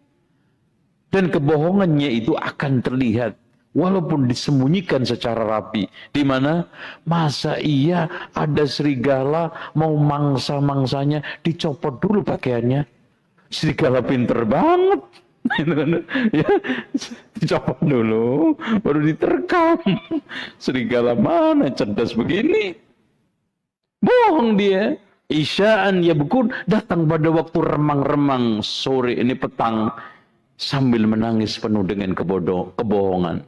Dan kebohongannya itu akan terlihat walaupun disembunyikan secara rapi. Di mana? Masa iya ada serigala mau mangsa-mangsanya dicopot dulu pakaiannya? Serigala pinter banget. Ya, dicopot dulu baru diterkam. Serigala mana cerdas begini? Bohong dia. Isya'an yabkun, datang pada waktu remang-remang sore ini petang sambil menangis penuh dengan kebohongan.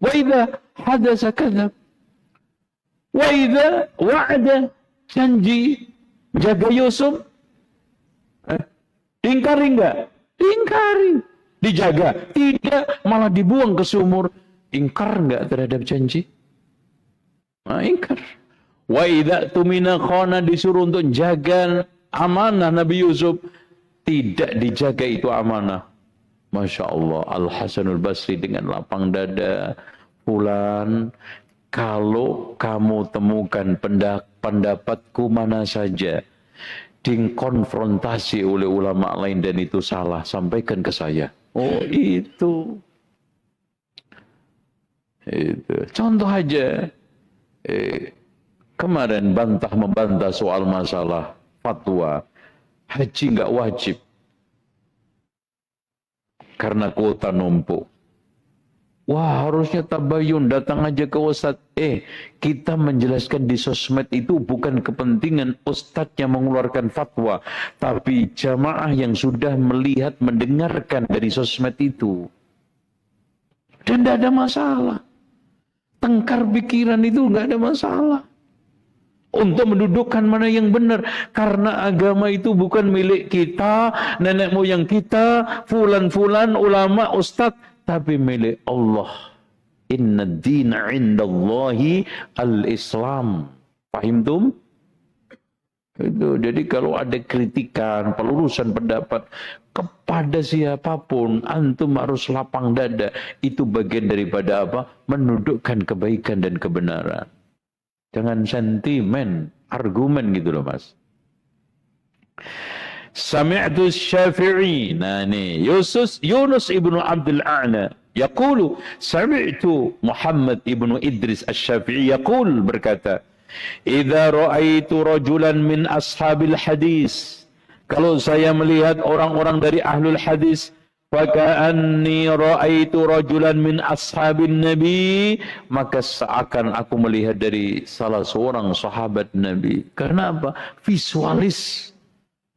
Wa idza hadasa kadzab. Wa idza wa'ada, janji jaga Yusuf. Diingkari enggak? Diingkari. Dijaga? Tidak, malah dibuang ke sumur. Ingkar enggak terhadap janji? Ingkar. Wa idza tumina khana, disuruh untuk jaga amanah Nabi Yusuf, tidak dijaga itu amanah. Masya Allah, Al-Hasanul Basri dengan lapang dada, Fulan, kalau kamu temukan pendapatku mana saja, dikonfrontasi oleh ulama lain dan itu salah, sampaikan ke saya. Oh itu. Contoh aja, kemarin membantah soal masalah fatwa haji nggak wajib karena kuota numpuk. Wah, harusnya tabayun, datang aja ke Ustadz. Kita menjelaskan di sosmed itu bukan kepentingan Ustadz yang mengeluarkan fatwa, tapi jamaah yang sudah melihat, mendengarkan dari sosmed itu. Dan tidak ada masalah. Tengkar pikiran itu nggak ada masalah. Untuk mendudukkan mana yang benar. Karena agama itu bukan milik kita, nenek moyang kita, fulan-fulan, ulama, ustadz, tapi milik Allah. Inna dina indallahi al-Islam. Fahimtum? Itu. Jadi kalau ada kritikan, pelurusan pendapat kepada siapapun, antum harus lapang dada. Itu bagian daripada apa? Menundukkan kebaikan dan kebenaran. Jangan sentimen, argumen gitu loh mas. Sami'tu Syafi'i. Nah ini Yunus ibnu Abdul A'la yaqulu sami'tu Muhammad ibnu Idris Asy-Syafi'i yaqul, berkata, idza ra'aitu rajulan min ashabil hadis, kalau saya melihat orang-orang dari ahlul hadis, faka'anni ra'aitu rajulan min ashabin nabi, maka seakan aku melihat dari salah seorang sahabat Nabi. Karena apa? Visualis.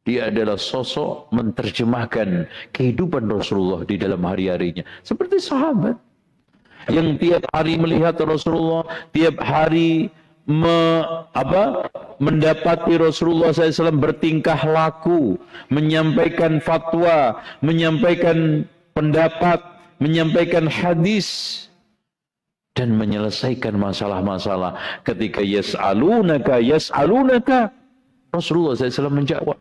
Dia adalah sosok menerjemahkan kehidupan Rasulullah di dalam hari-harinya. Seperti sahabat yang tiap hari melihat Rasulullah, tiap hari mendapati Rasulullah SAW bertingkah laku, menyampaikan fatwa, menyampaikan pendapat, menyampaikan hadis, dan menyelesaikan masalah-masalah. Ketika yas'alunaka, Rasulullah SAW menjawab.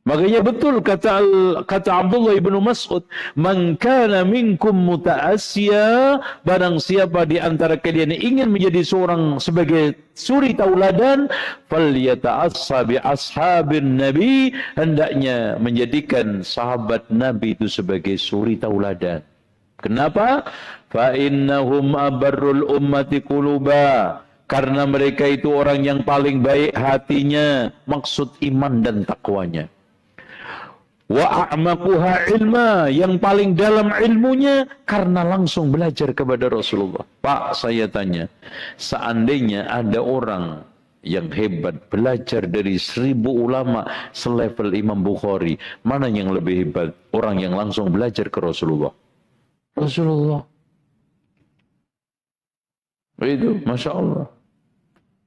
Makanya betul kata Abdullah ibnu Mas'ud, man kana minkum muta'assiya, barang siapa di antara kalian ingin menjadi seorang sebagai suri tauladan, falyata'assa bi ashabin nabi, hendaknya menjadikan sahabat Nabi itu sebagai suri tauladan. Kenapa? Fa innahum abarrul ummati quluba, karena mereka itu orang yang paling baik hatinya, maksud iman dan takwanya. Wa a'maquha ilma, yang paling dalam ilmunya karena langsung belajar kepada Rasulullah. Pak, saya tanya, seandainya ada orang yang hebat belajar dari 1000 ulama selevel Imam Bukhari, mana yang lebih hebat? Orang yang langsung belajar ke Rasulullah. Rasulullah. Itu, Masya Allah.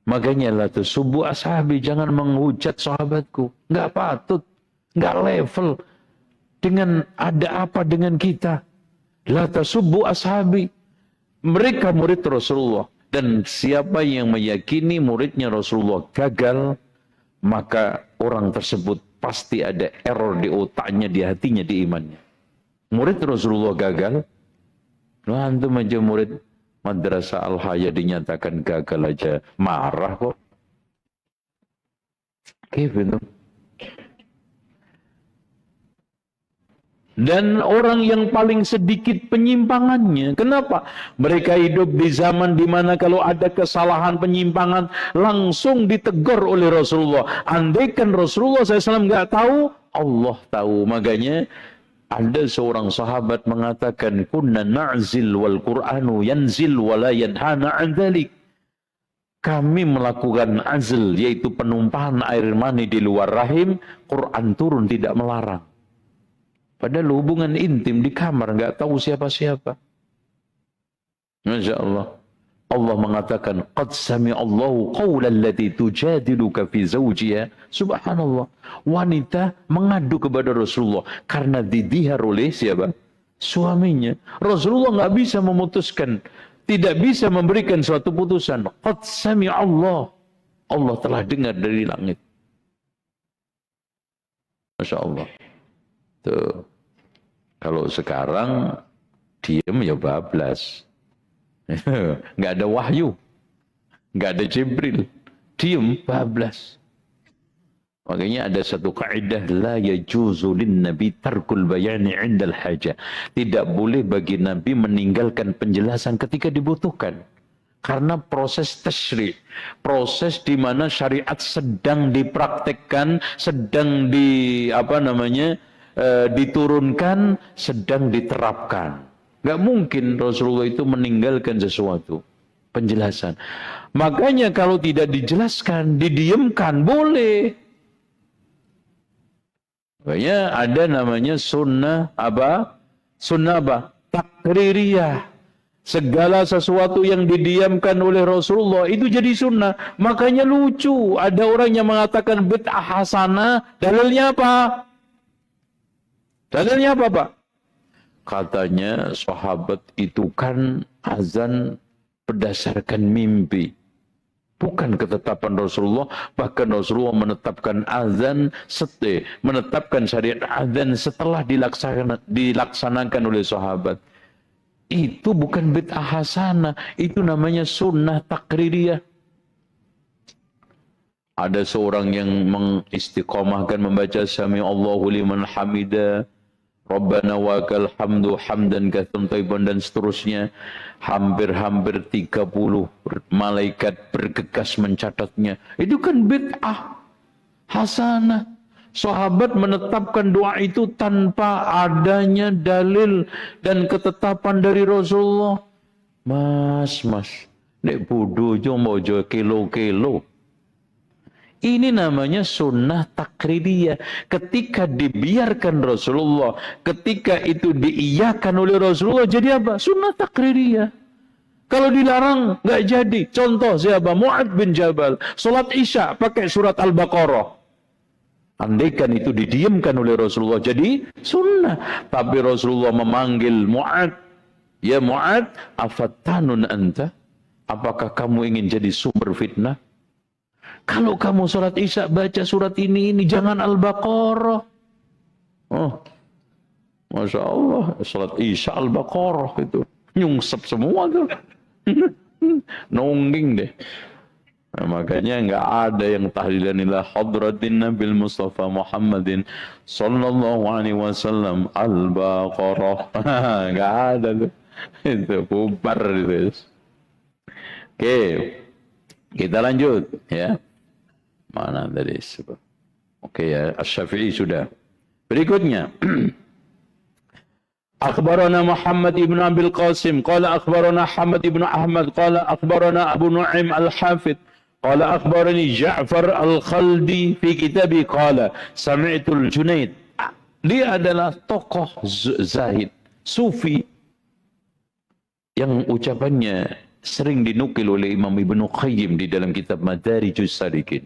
Makanya la tasubbu ashabi, jangan menghujat sahabatku. Enggak patut. Enggak level. Dengan ada apa dengan kita? La tasubbu ashabi. Mereka murid Rasulullah. Dan siapa yang meyakini muridnya Rasulullah gagal, maka orang tersebut pasti ada error di otaknya, di hatinya, di imannya. Murid Rasulullah gagal. Nah, antum aja murid Madrasah Al-Haya dinyatakan gagal aja. Marah kok. Gitu. Dan orang yang paling sedikit penyimpangannya. Kenapa? Mereka hidup di zaman di mana kalau ada kesalahan penyimpangan langsung ditegur oleh Rasulullah. Andaikan Rasulullah SAW nggak tahu, Allah tahu. Makanya ada seorang sahabat mengatakan, kunna na'zil wal Qur'anu yanzil wa la yanhana an dzalik. Kami melakukan azl, yaitu penumpahan air mani di luar rahim, Quran turun tidak melarang. Padahal hubungan intim di kamar, nggak tahu siapa-siapa. Masya Allah. Allah mengatakan, qad sami'allahu qawlan lati tujadiluka fi zawjiha. Subhanallah. Wanita mengadu kepada Rasulullah karena didihar oleh siapa? Suaminya. Rasulullah nggak bisa memutuskan, tidak bisa memberikan suatu putusan. Qad sami'allah. Allah telah dengar dari langit. Masya Allah. Tuh. Kalau sekarang diem ya bablas. Nggak ada wahyu, nggak ada Jibril, diem bablas. Makanya ada satu kaidah, la yajuzu lin nabi tarkul bayani 'indal hajah. Tidak boleh bagi nabi meninggalkan penjelasan ketika dibutuhkan. Karena proses tasyri', proses di mana syariat sedang dipraktekkan, sedang diturunkan, sedang diterapkan. Gak mungkin Rasulullah itu meninggalkan sesuatu penjelasan. Makanya kalau tidak dijelaskan, didiamkan boleh. Makanya ada namanya sunnah apa? Sunnah apa? Takririyah. Segala sesuatu yang didiamkan oleh Rasulullah itu jadi sunnah. Makanya lucu. Ada orang yang mengatakan bid'ah hasanah. Dalilnya apa? Dalilnya apa, Pak? Katanya sahabat itu kan azan berdasarkan mimpi. Bukan ketetapan Rasulullah. Bahkan Rasulullah menetapkan azan, menetapkan syariat azan setelah dilaksanakan oleh sahabat. Itu bukan bid'ah hasanah, itu namanya sunnah takririyah. Ada seorang yang mengistiqomahkan membaca Sami Allahu liman hamida, Rabbana wakal hamdu hamdan katsran thayyiban dan seterusnya. Hampir-hampir 30 malaikat bergegas mencatatnya. Itu kan bid'ah hasanah. Sahabat menetapkan doa itu tanpa adanya dalil dan ketetapan dari Rasulullah. Mas, nek bodoh jo mojo kilo-kilo. Ini namanya sunnah takririyah. Ketika dibiarkan Rasulullah, ketika itu diiyakan oleh Rasulullah, jadi apa? Sunnah takririyah. Kalau dilarang, nggak jadi. Contoh siapa? Mu'ad bin Jabal. Salat Isya pakai surat Al-Baqarah. Andaikan itu didiamkan oleh Rasulullah jadi sunnah. Tapi Rasulullah memanggil Mu'ad. Ya Mu'ad, afattanun anta? Apakah kamu ingin jadi sumber fitnah? Kalau kamu salat Isya baca surat ini jangan Al-Baqarah. Oh, Masya Allah, salat Isya Al-Baqarah itu. Nyungsep semua tuh. Nongging deh. Nah, makanya enggak ada yang tahlilan ila hadratin Nabil Mustafa Muhammadin sallallahu alaihi wasallam Al-Baqarah. Enggak ada tuh. Itu bubar itu. Oke. Kita lanjut ya. Mana tadi? Oke ya, Asy-Syafi'i sudah. Berikutnya. Akhbarana Muhammad ibn Abil Qasim qala akhbarana Ahmad ibn Ahmad qala akhbarana Abu Nu'aim Al-Hafidh qala akhbarani Ja'far Al-Khaldi fi kitabi qala sami'tu Al-Junaid. Dia adalah tokoh zahid, sufi yang ucapannya sering dinukil oleh Imam Ibnu Qayyim di dalam kitab Madarijus Salikin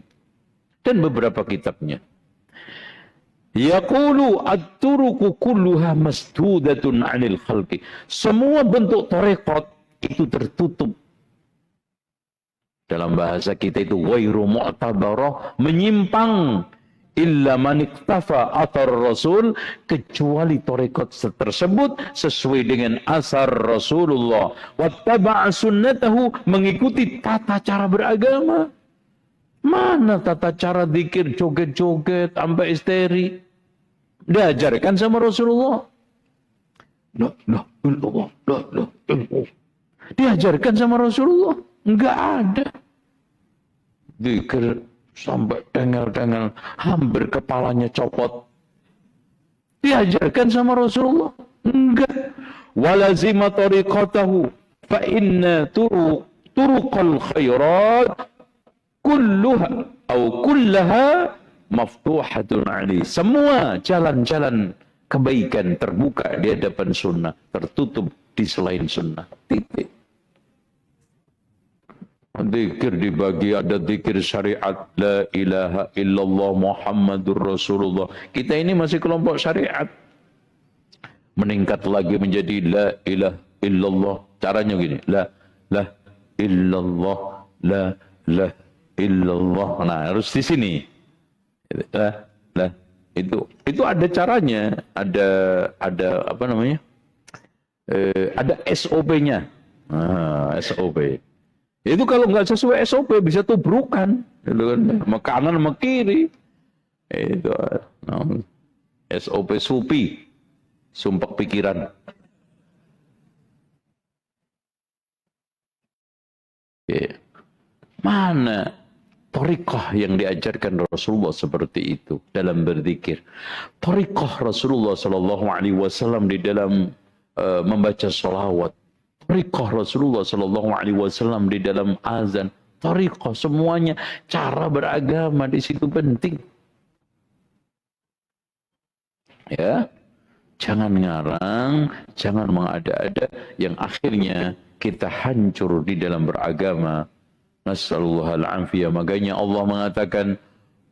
dan beberapa kitabnya. Yaqulu at-turuku kulluha masdudatun 'anil khalqi. Semua bentuk tarekat itu tertutup. Dalam bahasa kita itu ghairu mu'tabarah, menyimpang, illa man iktafa athar Rasul, kecuali tarekat tersebut sesuai dengan asar Rasulullah, wattaba'a sunnatahu, mengikuti tata cara beragama. Mana tata cara zikir joget-joget sampai histeri? Diajarkan sama Rasulullah. La ilallah. Diajarkan sama Rasulullah? Enggak ada. Zikir sampai tengel-tengel, hampir kepalanya copot. Diajarkan sama Rasulullah? Enggak. Walazima tariqatahu fa inna turuqal khairat kulluha atau kullaha maftuhatun ali. Semua jalan-jalan kebaikan terbuka di hadapan sunnah, tertutup di selain sunnah. Titik. Zikir dibagi, ada zikir syariat, la ilaha illallah Muhammadur Rasulullah. Kita ini masih kelompok syariat. Meningkat lagi menjadi la ilaha illallah. Caranya gini, la illallah, la illallah. Nah, harus di sini. La Itu ada caranya, ada apa namanya? Ada SOP-nya. SOP. Itu kalau nggak sesuai SOP bisa tubrukan, gitu kan? Sama kanan sama kiri. Itu SOP SUPI, sumpah pikiran. Mana thariqah yang diajarkan Rasulullah seperti itu dalam berzikir? Thariqah Rasulullah sallallahu alaihi wasallam di dalam membaca sholawat. Thariqah Rasulullah sallallahu alaihi wasallam di dalam azan. Thariqah semuanya, cara beragama di situ penting. Ya, jangan ngarang, jangan mengada-ada yang akhirnya kita hancur di dalam beragama. Nasallallahu al-afiyah. Makanya Allah mengatakan,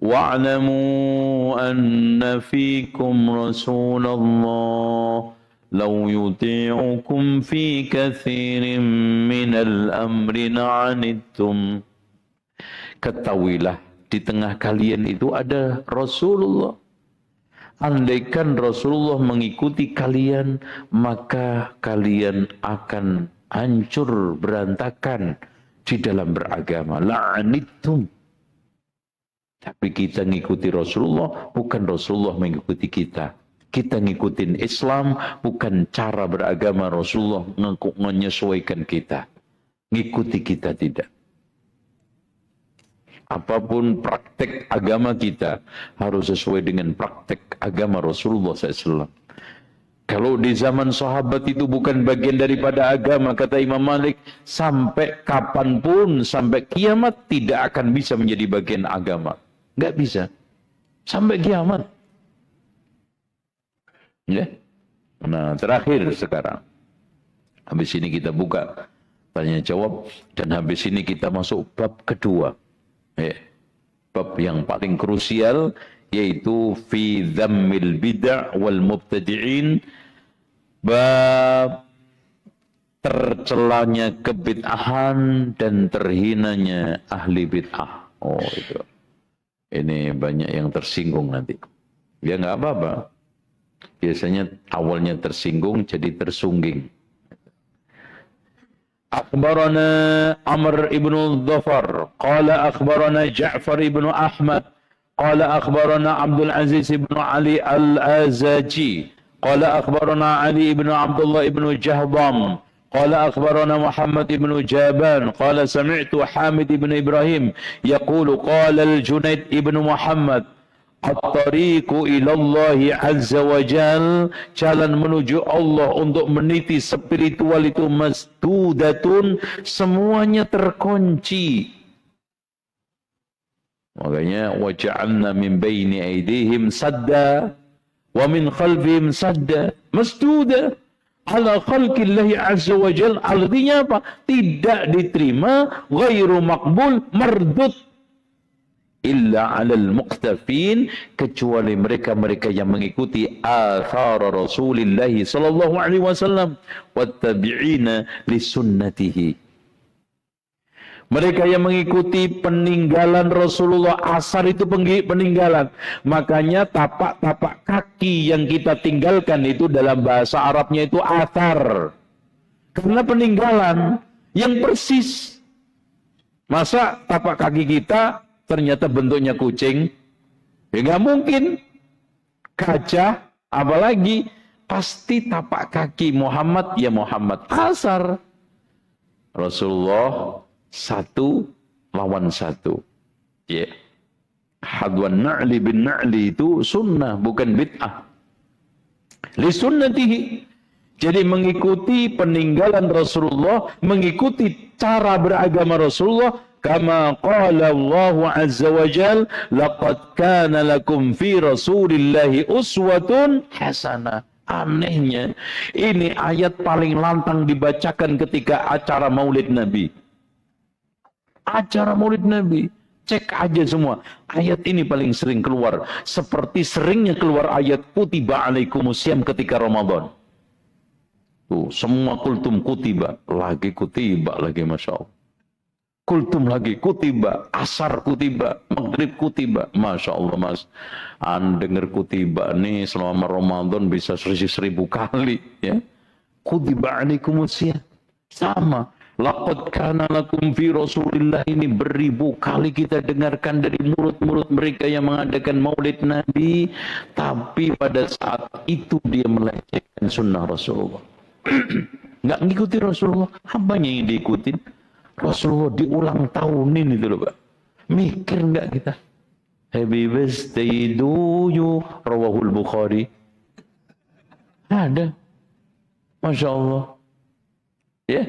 wa'lamu anna fikum Rasulullah law yuti'ukum fi kathirin minal amri la'anittum. Ketahuilah, di tengah kalian itu ada Rasulullah. Andaikan Rasulullah mengikuti kalian, maka kalian akan hancur berantakan di dalam beragama. La'anittum. Tapi kita ngikuti Rasulullah, bukan Rasulullah mengikuti kita. Kita ngikutin Islam, bukan cara beragama Rasulullah menyesuaikan kita. Ngikuti kita tidak. Apapun praktek agama kita harus sesuai dengan praktek agama Rasulullah SAW. Kalau di zaman sahabat itu bukan bagian daripada agama, kata Imam Malik, sampai kapanpun, sampai kiamat tidak akan bisa menjadi bagian agama. Nggak bisa. Sampai kiamat. Ya. Nah, terakhir sekarang. Habis ini kita buka tanya jawab, dan habis ini kita masuk bab kedua. Bab yang paling krusial, yaitu fi dhammil bid'ah wal mubtadi'in, bab tercelanya kebid'ahan dan terhinanya ahli bid'ah. Oh, itu. Ini banyak yang tersinggung nanti. Ya nggak apa-apa. Biasanya awalnya tersinggung jadi tersungging. أخبرنا عمرو بن الظفر قال أخبرنا جعفر بن أحمد قال أخبرنا عبد العزيز بن علي الآزاجي قال أخبرنا علي بن عبد الله بن جهضم قال أخبرنا محمد بن جابان قال سمعت حامد بن إبراهيم يقول قال الجنيد بن محمد At-tariqu ilallahi azza wa jal, jalan menuju Allah untuk meniti spiritual itu masdudatun, semuanya terkunci. Makanya waja'alna min baini aydihim sadda wa min khalfihim sadda masduda ala khalqillahi azza wa jal. Artinya apa? Tidak diterima, ghairu maqbul, mardud illa 'alal muqtafin, kecuali mereka-mereka yang mengikuti athar Rasulullah sallallahu alaihi wasallam wattabi'ina li sunnatihi. Mereka yang mengikuti peninggalan Rasulullah, asar itu peninggalan. Makanya tapak-tapak kaki yang kita tinggalkan itu dalam bahasa Arabnya itu athar. Karena peninggalan yang persis. Masa tapak kaki kita ternyata bentuknya kucing? Ya nggak mungkin. Gajah, apalagi pasti tapak kaki Muhammad, ya Muhammad. Asar. Rasulullah satu lawan satu. Ya. Hadwan na'li bin na'li itu sunnah, bukan bid'ah. Li sunnatihi. Jadi mengikuti peninggalan Rasulullah, mengikuti cara beragama Rasulullah. Kama qala Allah azza wa jal, laqad kana lakum fi Rasulillahi uswatun hasanah. Anehnya, ini ayat paling lantang dibacakan ketika acara Maulid Nabi. Acara Maulid Nabi, cek aja semua. Ayat ini paling sering keluar, seperti seringnya keluar ayat kutiba alaikumusiyam ketika Ramadan. Tuh, semua kultum kutiba, lagi kutiba lagi, Masya Allah. Kultum lagi, kutiba, asar kutiba, maghrib kutiba. Masya Allah mas, denger kutiba nih selama Ramadan bisa 1.000 kali. Ya. Kutiba alaikumusiyah. Sama. Laqad kana lakum fi Rasulillah, ini beribu kali kita dengarkan dari mulut-mulut mereka yang mengadakan maulid Nabi. Tapi pada saat itu dia melecehkan sunnah Rasulullah. Nggak ngikuti Rasulullah. Apanya yang diikutin? Rasulullah diulang tahunin itu loh Pak. Mikir nggak kita? Happy birthday to you, rawahul Bukhari. Ada. Masya Allah. Ya.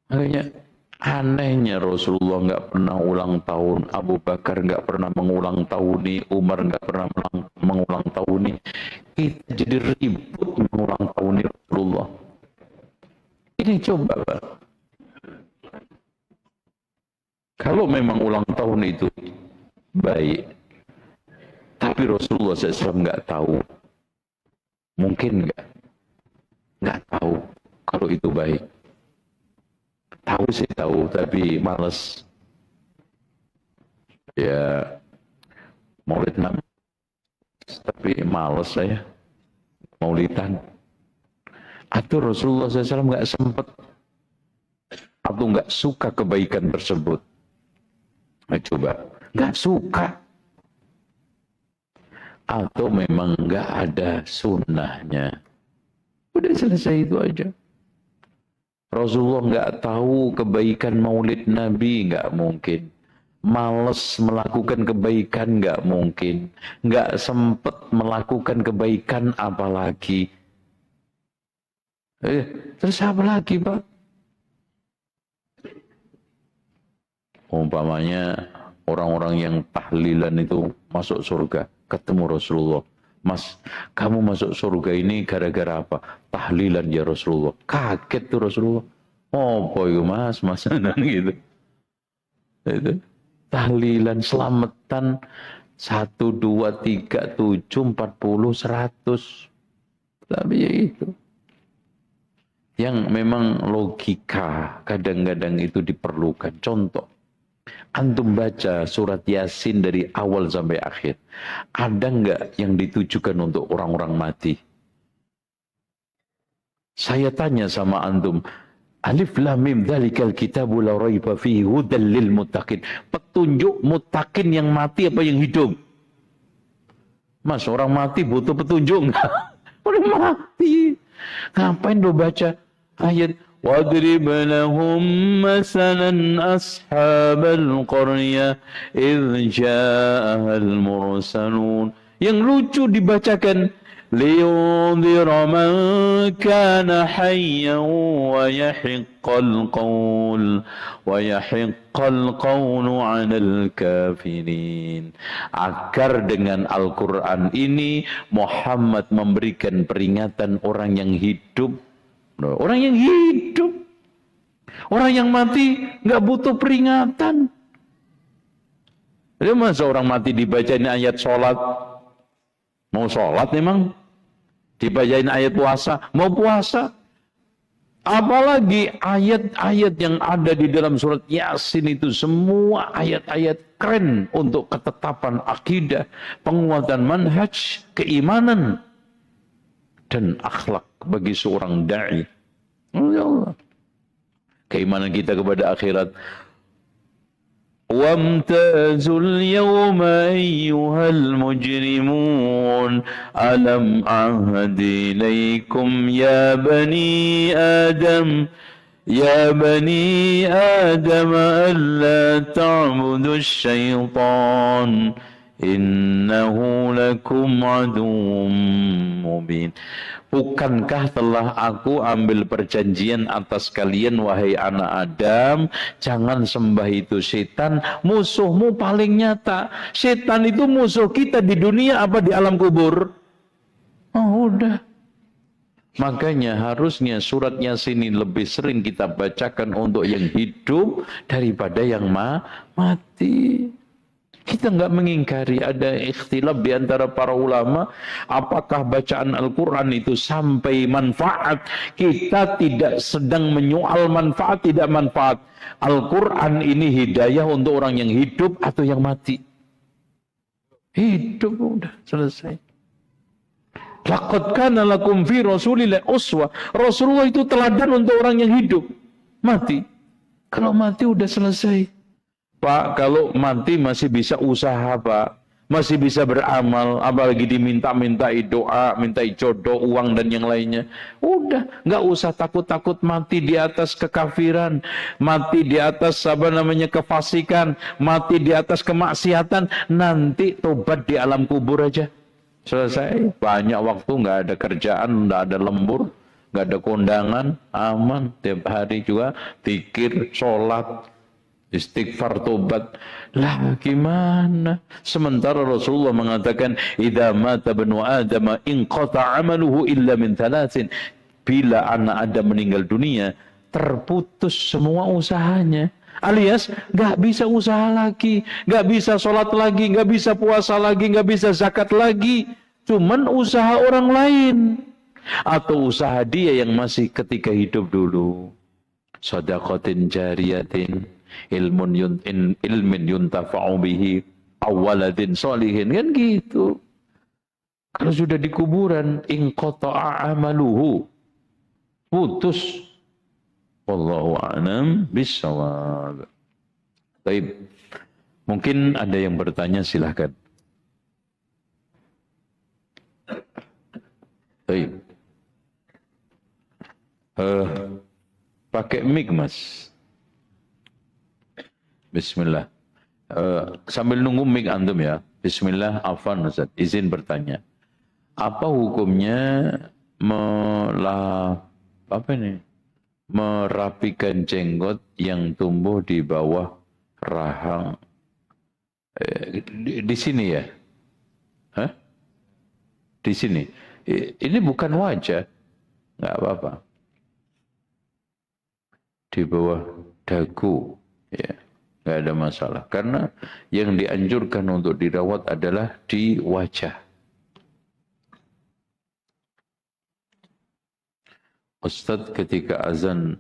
Makanya anehnya Rasulullah nggak pernah ulang tahun, Abu Bakar nggak pernah mengulang tahuni, Umar nggak pernah mengulang tahuni. Kita jadi ribut mengulang tahuni Rasulullah. Ini coba Pak. Kalau memang ulang tahun itu baik, tapi Rasulullah SAW nggak tahu, mungkin nggak tahu kalau itu baik. Tahu sih tahu, tapi malas. Ya maulid Nabi, tapi malas saya maulidan. Atau Rasulullah SAW nggak sempat, atau nggak suka kebaikan tersebut. Nah, coba, nggak suka. Atau memang nggak ada sunnahnya. Udah selesai itu aja. Rasulullah nggak tahu kebaikan maulid Nabi, nggak mungkin. Males melakukan kebaikan, nggak mungkin. Nggak sempat melakukan kebaikan, apalagi. Terus apa lagi Pak? Umpamanya orang-orang yang tahlilan itu masuk surga, ketemu Rasulullah. Mas, kamu masuk surga ini gara-gara apa? Tahlilan ya Rasulullah. Kaget tuh Rasulullah. Oh boy mas gitu. Itu. Tahlilan, selamatan 1, 2, 3, 7, 40, 100. Tapi ya itu. Yang memang logika kadang-kadang itu diperlukan. Contoh, antum baca surat Yasin dari awal sampai akhir. Ada nggak yang ditujukan untuk orang-orang mati? Saya tanya sama antum, Alif Lam Mim dzalikal kitabu la raiba fihi hudal lil muttaqin. Petunjuk muttaqin yang mati apa yang hidup? Mas, orang mati butuh petunjuk nggak? Udah mati. Ngapain lo baca ayat وَاضْرِبْ لَهُمْ مَثَلًا أَصْحَابَ الْقَرْيَةِ إِذْ جَاءَهَا الْمُرْسَلُونَ. Yang lucu dibacakan, لِيُنذِرَ مَنْ كَانَ حَيًّا وَيَحِقَّ الْقَوْلُ عَلَى الْكَافِرِينَ. Agar dengan Al-Quran ini Muhammad memberikan peringatan orang yang hidup. Orang yang hidup, orang yang mati nggak butuh peringatan. Jadi masa orang mati dibacain ayat sholat, mau sholat memang, dibacain ayat puasa, mau puasa. Apalagi ayat-ayat yang ada di dalam surat Yasin itu semua ayat-ayat keren untuk ketetapan akidah, penguatan manhaj, keimanan, dan akhlak bagi seorang da'i. Ya Allah. Keimanan kita kepada akhirat. وَامْتَازُوا الْيَوْمَ أَيُّهَا الْمُجْرِمُونَ أَلَمْ أَعْهَدْ إِلَيْكُمْ يَا بَنِي آدَمَ أَلَّا تَعْبُدُوا الشَّيْطَانَ innahu lakum aduwwum mubin. Bukankah telah aku ambil perjanjian atas kalian wahai anak Adam, jangan sembah itu setan, musuhmu paling nyata. Setan itu musuh kita di dunia apa di alam kubur? Oh udah. Makanya harusnya surat Yasin ini lebih sering kita bacakan untuk yang hidup daripada yang mati. Kita nggak mengingkari ada ikhtilaf di antara para ulama, apakah bacaan Al-Quran itu sampai manfaat. Kita tidak sedang menyoal manfaat, tidak manfaat. Al-Quran ini hidayah untuk orang yang hidup atau yang mati. Hidup udah selesai. Laqad kana lakum fi Rasulillah uswah. Rasulullah itu teladan untuk orang yang hidup. Mati. Kalau mati udah selesai. Pak, kalau mati masih bisa usaha, Pak. Masih bisa beramal, apalagi diminta-mintai doa, mintai jodoh, uang dan yang lainnya. Udah, nggak usah takut-takut mati di atas kekafiran, mati di atas kefasikan, mati di atas kemaksiatan. Nanti tobat di alam kubur aja. Selesai. Banyak waktu, nggak ada kerjaan, nggak ada lembur, nggak ada kondangan, aman. Tiap hari juga zikir, sholat, istighfar, tobat. Lah gimana? Sementara Rasulullah mengatakan, idza mata ibnu Adam inqata 'amaluhu illa min thalathin. Bila anak Adam meninggal dunia, terputus semua usahanya. Alias nggak bisa usaha lagi, nggak bisa sholat lagi, nggak bisa puasa lagi, nggak bisa zakat lagi. Cuman usaha orang lain atau usaha dia yang masih ketika hidup dulu. Shadaqatin jariyatin, ilmin yuntafa'u bihi, awaladin sholihin, kan gitu. Kalau sudah di kuburan, inqata'a amaluhu, putus. Wallahu a'lam bishawab. Baik. Mungkin ada yang bertanya, silahkan. Baik. Pakai mic, Mas. Bismillah. Sambil nunggu mic antum ya. Bismillah, afwan Ustaz. Izin bertanya. Apa hukumnya merapikan jenggot yang tumbuh di bawah rahang? Di sini ya? Hah? Di sini. Ini bukan wajah. Nggak apa-apa. Di bawah dagu. Ya. Nggak ada masalah. Karena yang dianjurkan untuk dirawat adalah di wajah. Ustadz ketika azan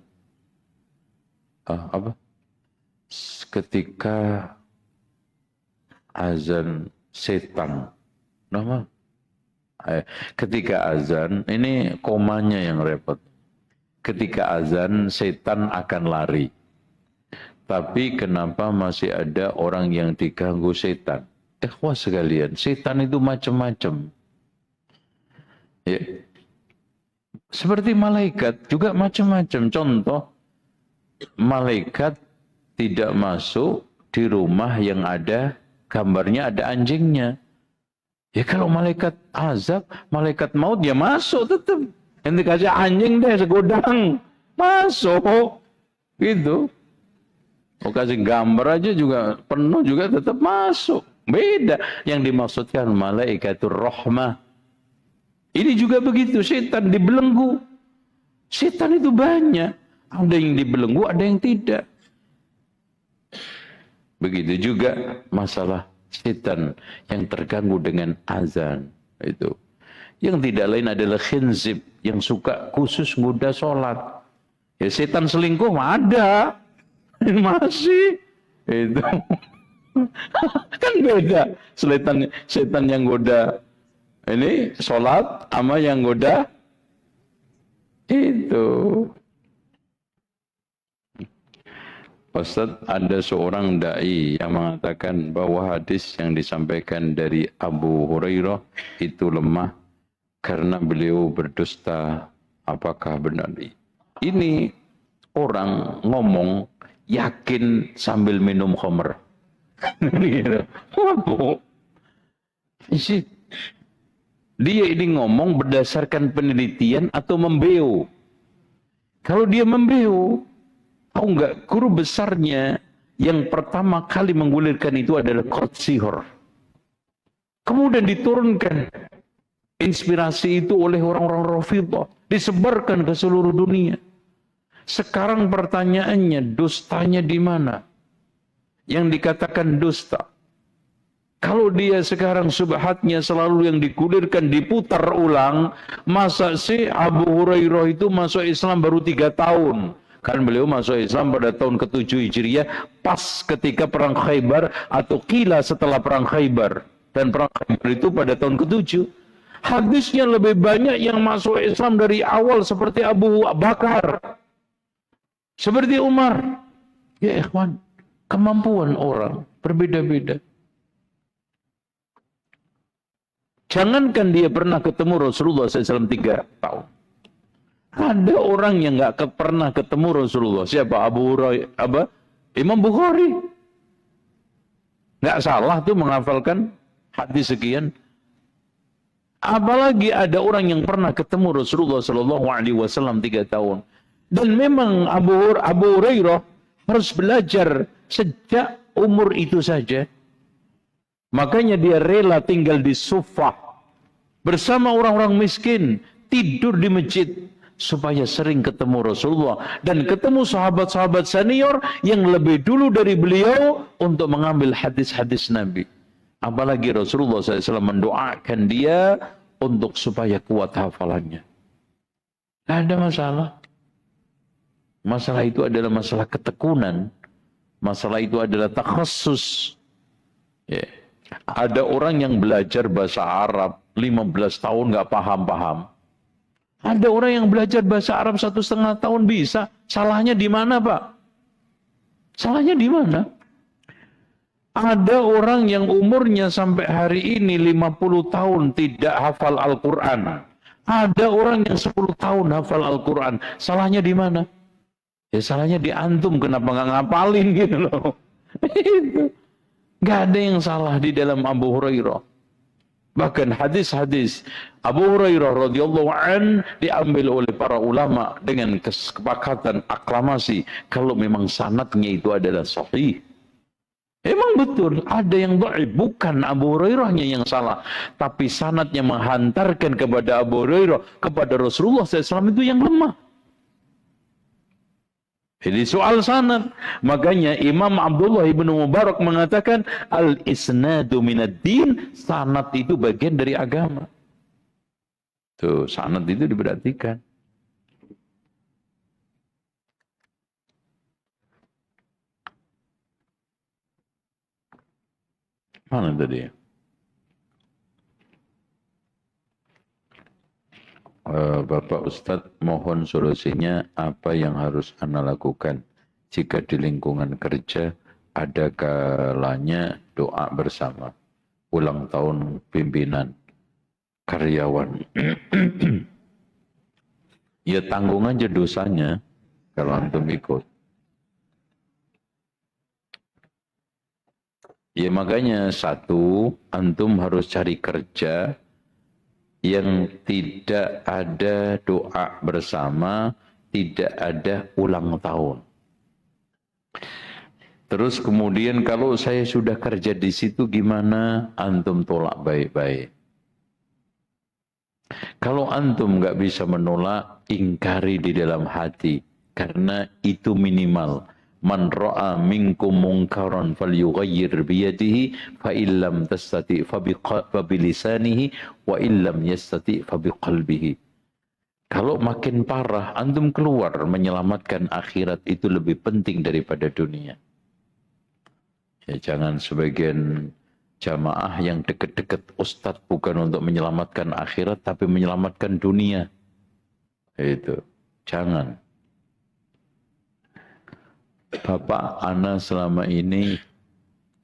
ketika azan setan ketika azan, ini komanya yang repot. Ketika azan setan akan lari, tapi kenapa masih ada orang yang diganggu setan? Wah sekalian, setan itu macam-macam ya. Seperti malaikat juga macam-macam. Contoh, malaikat tidak masuk di rumah yang ada gambarnya ada anjingnya. Ya kalau malaikat azab, malaikat maut ya masuk tetap. Yang dikasih anjing deh segodang, masuk. Gitu. Mau kasih gambar aja juga penuh juga tetap masuk. Beda. Yang dimaksudkan malaikatur rahmah. Ini juga begitu, setan dibelenggu. Setan itu banyak. Ada yang dibelenggu, ada yang tidak. Begitu juga masalah setan yang terganggu dengan azan. Itu. Yang tidak lain adalah khinzib yang suka khusus ngoda sholat. Ya setan selingkuh ada. Masih. Itu. Kan beda. Setan yang goda ini sholat sama yang goda itu. Ustaz, ada seorang da'i yang mengatakan bahwa hadis yang disampaikan dari Abu Hurairah itu lemah karena beliau berdusta. Apakah benar? Ini orang ngomong yakin sambil minum khamr. Mabuk. Dia ini ngomong berdasarkan penelitian atau membeo? Kalau dia membeo, tahu nggak guru besarnya yang pertama kali menggulirkan itu adalah Qurtsihor. Kemudian diturunkan inspirasi itu oleh orang-orang Rafidhah, disebarkan ke seluruh dunia. Sekarang pertanyaannya, dustanya di mana? Yang dikatakan dusta Kalau dia sekarang subhatnya selalu yang digulirkan, diputar ulang, masa sih Abu Hurairah itu masuk Islam baru 3 tahun? Kan beliau masuk Islam pada tahun ke-7 Hijriah, pas ketika perang Khaybar atau kila setelah perang Khaybar. Dan perang Khaybar itu pada tahun ke-7. Hadisnya lebih banyak yang masuk Islam dari awal seperti Abu Bakar, seperti Umar. Ya ikhwan, kemampuan orang berbeda-beda. Jangankan dia pernah ketemu Rasulullah SAW 3 tahun. Ada orang yang nggak pernah ketemu Rasulullah. Siapa? Abu Hurairah, Imam Bukhari. Nggak salah tuh menghafalkan hadis sekian. Apalagi ada orang yang pernah ketemu Rasulullah SAW 3 tahun. Dan memang Abu Hurairah harus belajar sejak umur itu saja. Makanya dia rela tinggal di Sufah bersama orang-orang miskin, tidur di masjid supaya sering ketemu Rasulullah dan ketemu sahabat-sahabat senior yang lebih dulu dari beliau untuk mengambil hadis-hadis Nabi. Apalagi Rasulullah SAW mendoakan dia untuk supaya kuat hafalannya. Tidak ada masalah. Masalah itu adalah masalah ketekunan. Masalah itu adalah takhassus. Ya. Ada orang yang belajar bahasa Arab 15 tahun nggak paham-paham. Ada orang yang belajar bahasa Arab 1,5 tahun bisa. Salahnya di mana, Pak? Salahnya di mana? Ada orang yang umurnya sampai hari ini 50 tahun tidak hafal Al-Quran. Ada orang yang 10 tahun hafal Al-Quran. Salahnya di mana? Ya salahnya di antum, kenapa nggak ngapalin gitu loh. Itu. Nggak ada yang salah di dalam Abu Hurairah. Bahkan hadis-hadis Abu Hurairah radhiyallahu an diambil oleh para ulama dengan kesepakatan aklamasi kalau memang sanadnya itu adalah sahih. Emang betul ada yang dhaif, bukan Abu Hurairahnya yang salah, tapi sanadnya menghantarkan kepada Abu Hurairah kepada Rasulullah SAW itu yang lemah. Jadi soal sanad, makanya Imam Abdullah ibn Mubarak mengatakan al-isnadu minad din, sanad itu bagian dari agama. Tuh, sanad itu diperhatikan. Mana tadi? Bapak Ustadz, mohon solusinya apa yang harus Ana lakukan jika di lingkungan kerja ada kalanya doa bersama ulang tahun pimpinan karyawan. Ya tanggung aja dosanya kalau antum ikut. Ya makanya satu, antum harus cari kerja yang tidak ada doa bersama, tidak ada ulang tahun. Terus kemudian kalau saya sudah kerja di situ gimana? Antum tolak baik-baik. Kalau antum nggak bisa menolak, ingkari di dalam hati. Karena itu minimal. Man ra'a minkum munkaran falyughayyir biyadihi fa illam tastati fa bilisanihi wa illam yastati fa biqalbihi. Kalau makin parah antum keluar, menyelamatkan akhirat itu lebih penting daripada dunia. Ya jangan sebagian jamaah yang dekat-dekat ustadz bukan untuk menyelamatkan akhirat tapi menyelamatkan dunia. Itu jangan. Bapak, Ana selama ini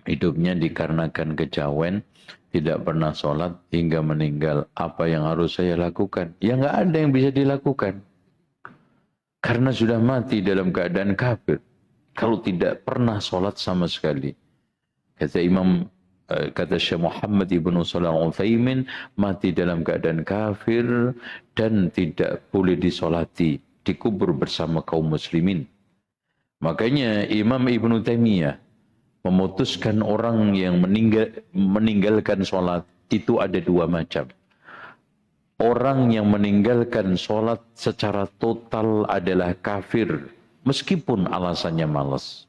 hidupnya dikarenakan kejawen, tidak pernah sholat hingga meninggal. Apa yang harus saya lakukan? Ya nggak ada yang bisa dilakukan. Karena sudah mati dalam keadaan kafir. Kalau tidak pernah sholat sama sekali. Kata Syekh Muhammad ibn Shalih Al-Utsaimin, mati dalam keadaan kafir dan tidak boleh disolati, dikubur bersama kaum muslimin. Makanya Imam Ibn Taimiyah memutuskan orang yang meninggalkan sholat itu ada dua macam. Orang yang meninggalkan sholat secara total adalah kafir, meskipun alasannya malas.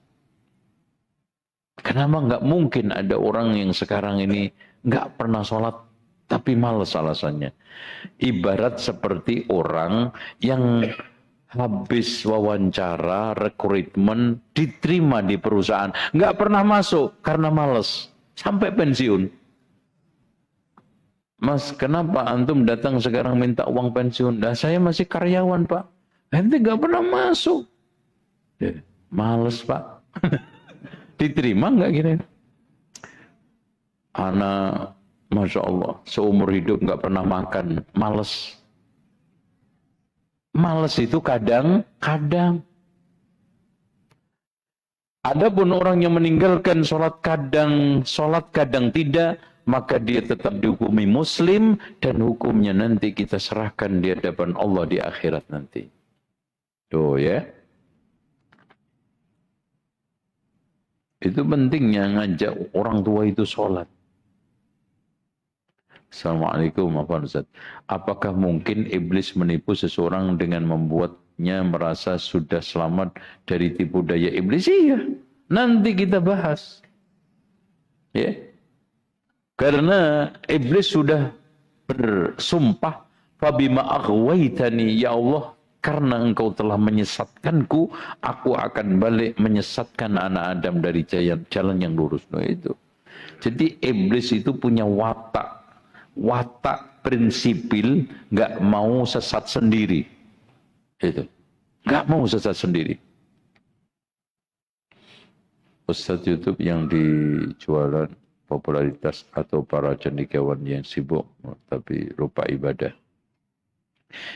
Kenapa nggak mungkin ada orang yang sekarang ini nggak pernah sholat tapi malas alasannya? Ibarat seperti orang yang habis wawancara, rekrutmen, diterima di perusahaan, nggak pernah masuk karena malas sampai pensiun. Mas, kenapa antum datang sekarang minta uang pensiun? Nah, saya masih karyawan, Pak. Ente nggak pernah masuk. Males, Pak. Diterima nggak kira? Anak, Masya Allah, seumur hidup nggak pernah makan, males. Males itu kadang-kadang. Adapun orang yang meninggalkan sholat kadang tidak, maka dia tetap dihukumi muslim, dan hukumnya nanti kita serahkan di hadapan Allah di akhirat nanti. Tuh ya. Itu pentingnya ngajak orang tua itu sholat. Assalamualaikum Ustaz. Apakah mungkin iblis menipu seseorang dengan membuatnya merasa sudah selamat dari tipu daya iblis? Iya. Nanti kita bahas. Ya. Karena iblis sudah bersumpah, "Fabima aghwaytani ya Allah, karena engkau telah menyesatkanku, aku akan balik menyesatkan anak Adam dari jalan yang lurus." Nah, itu. Jadi iblis itu punya watak prinsipil, nggak mau sesat sendiri. Itu. Nggak mau sesat sendiri. Ustadz YouTube yang dijualan popularitas atau para cendekiawan yang sibuk tapi lupa ibadah.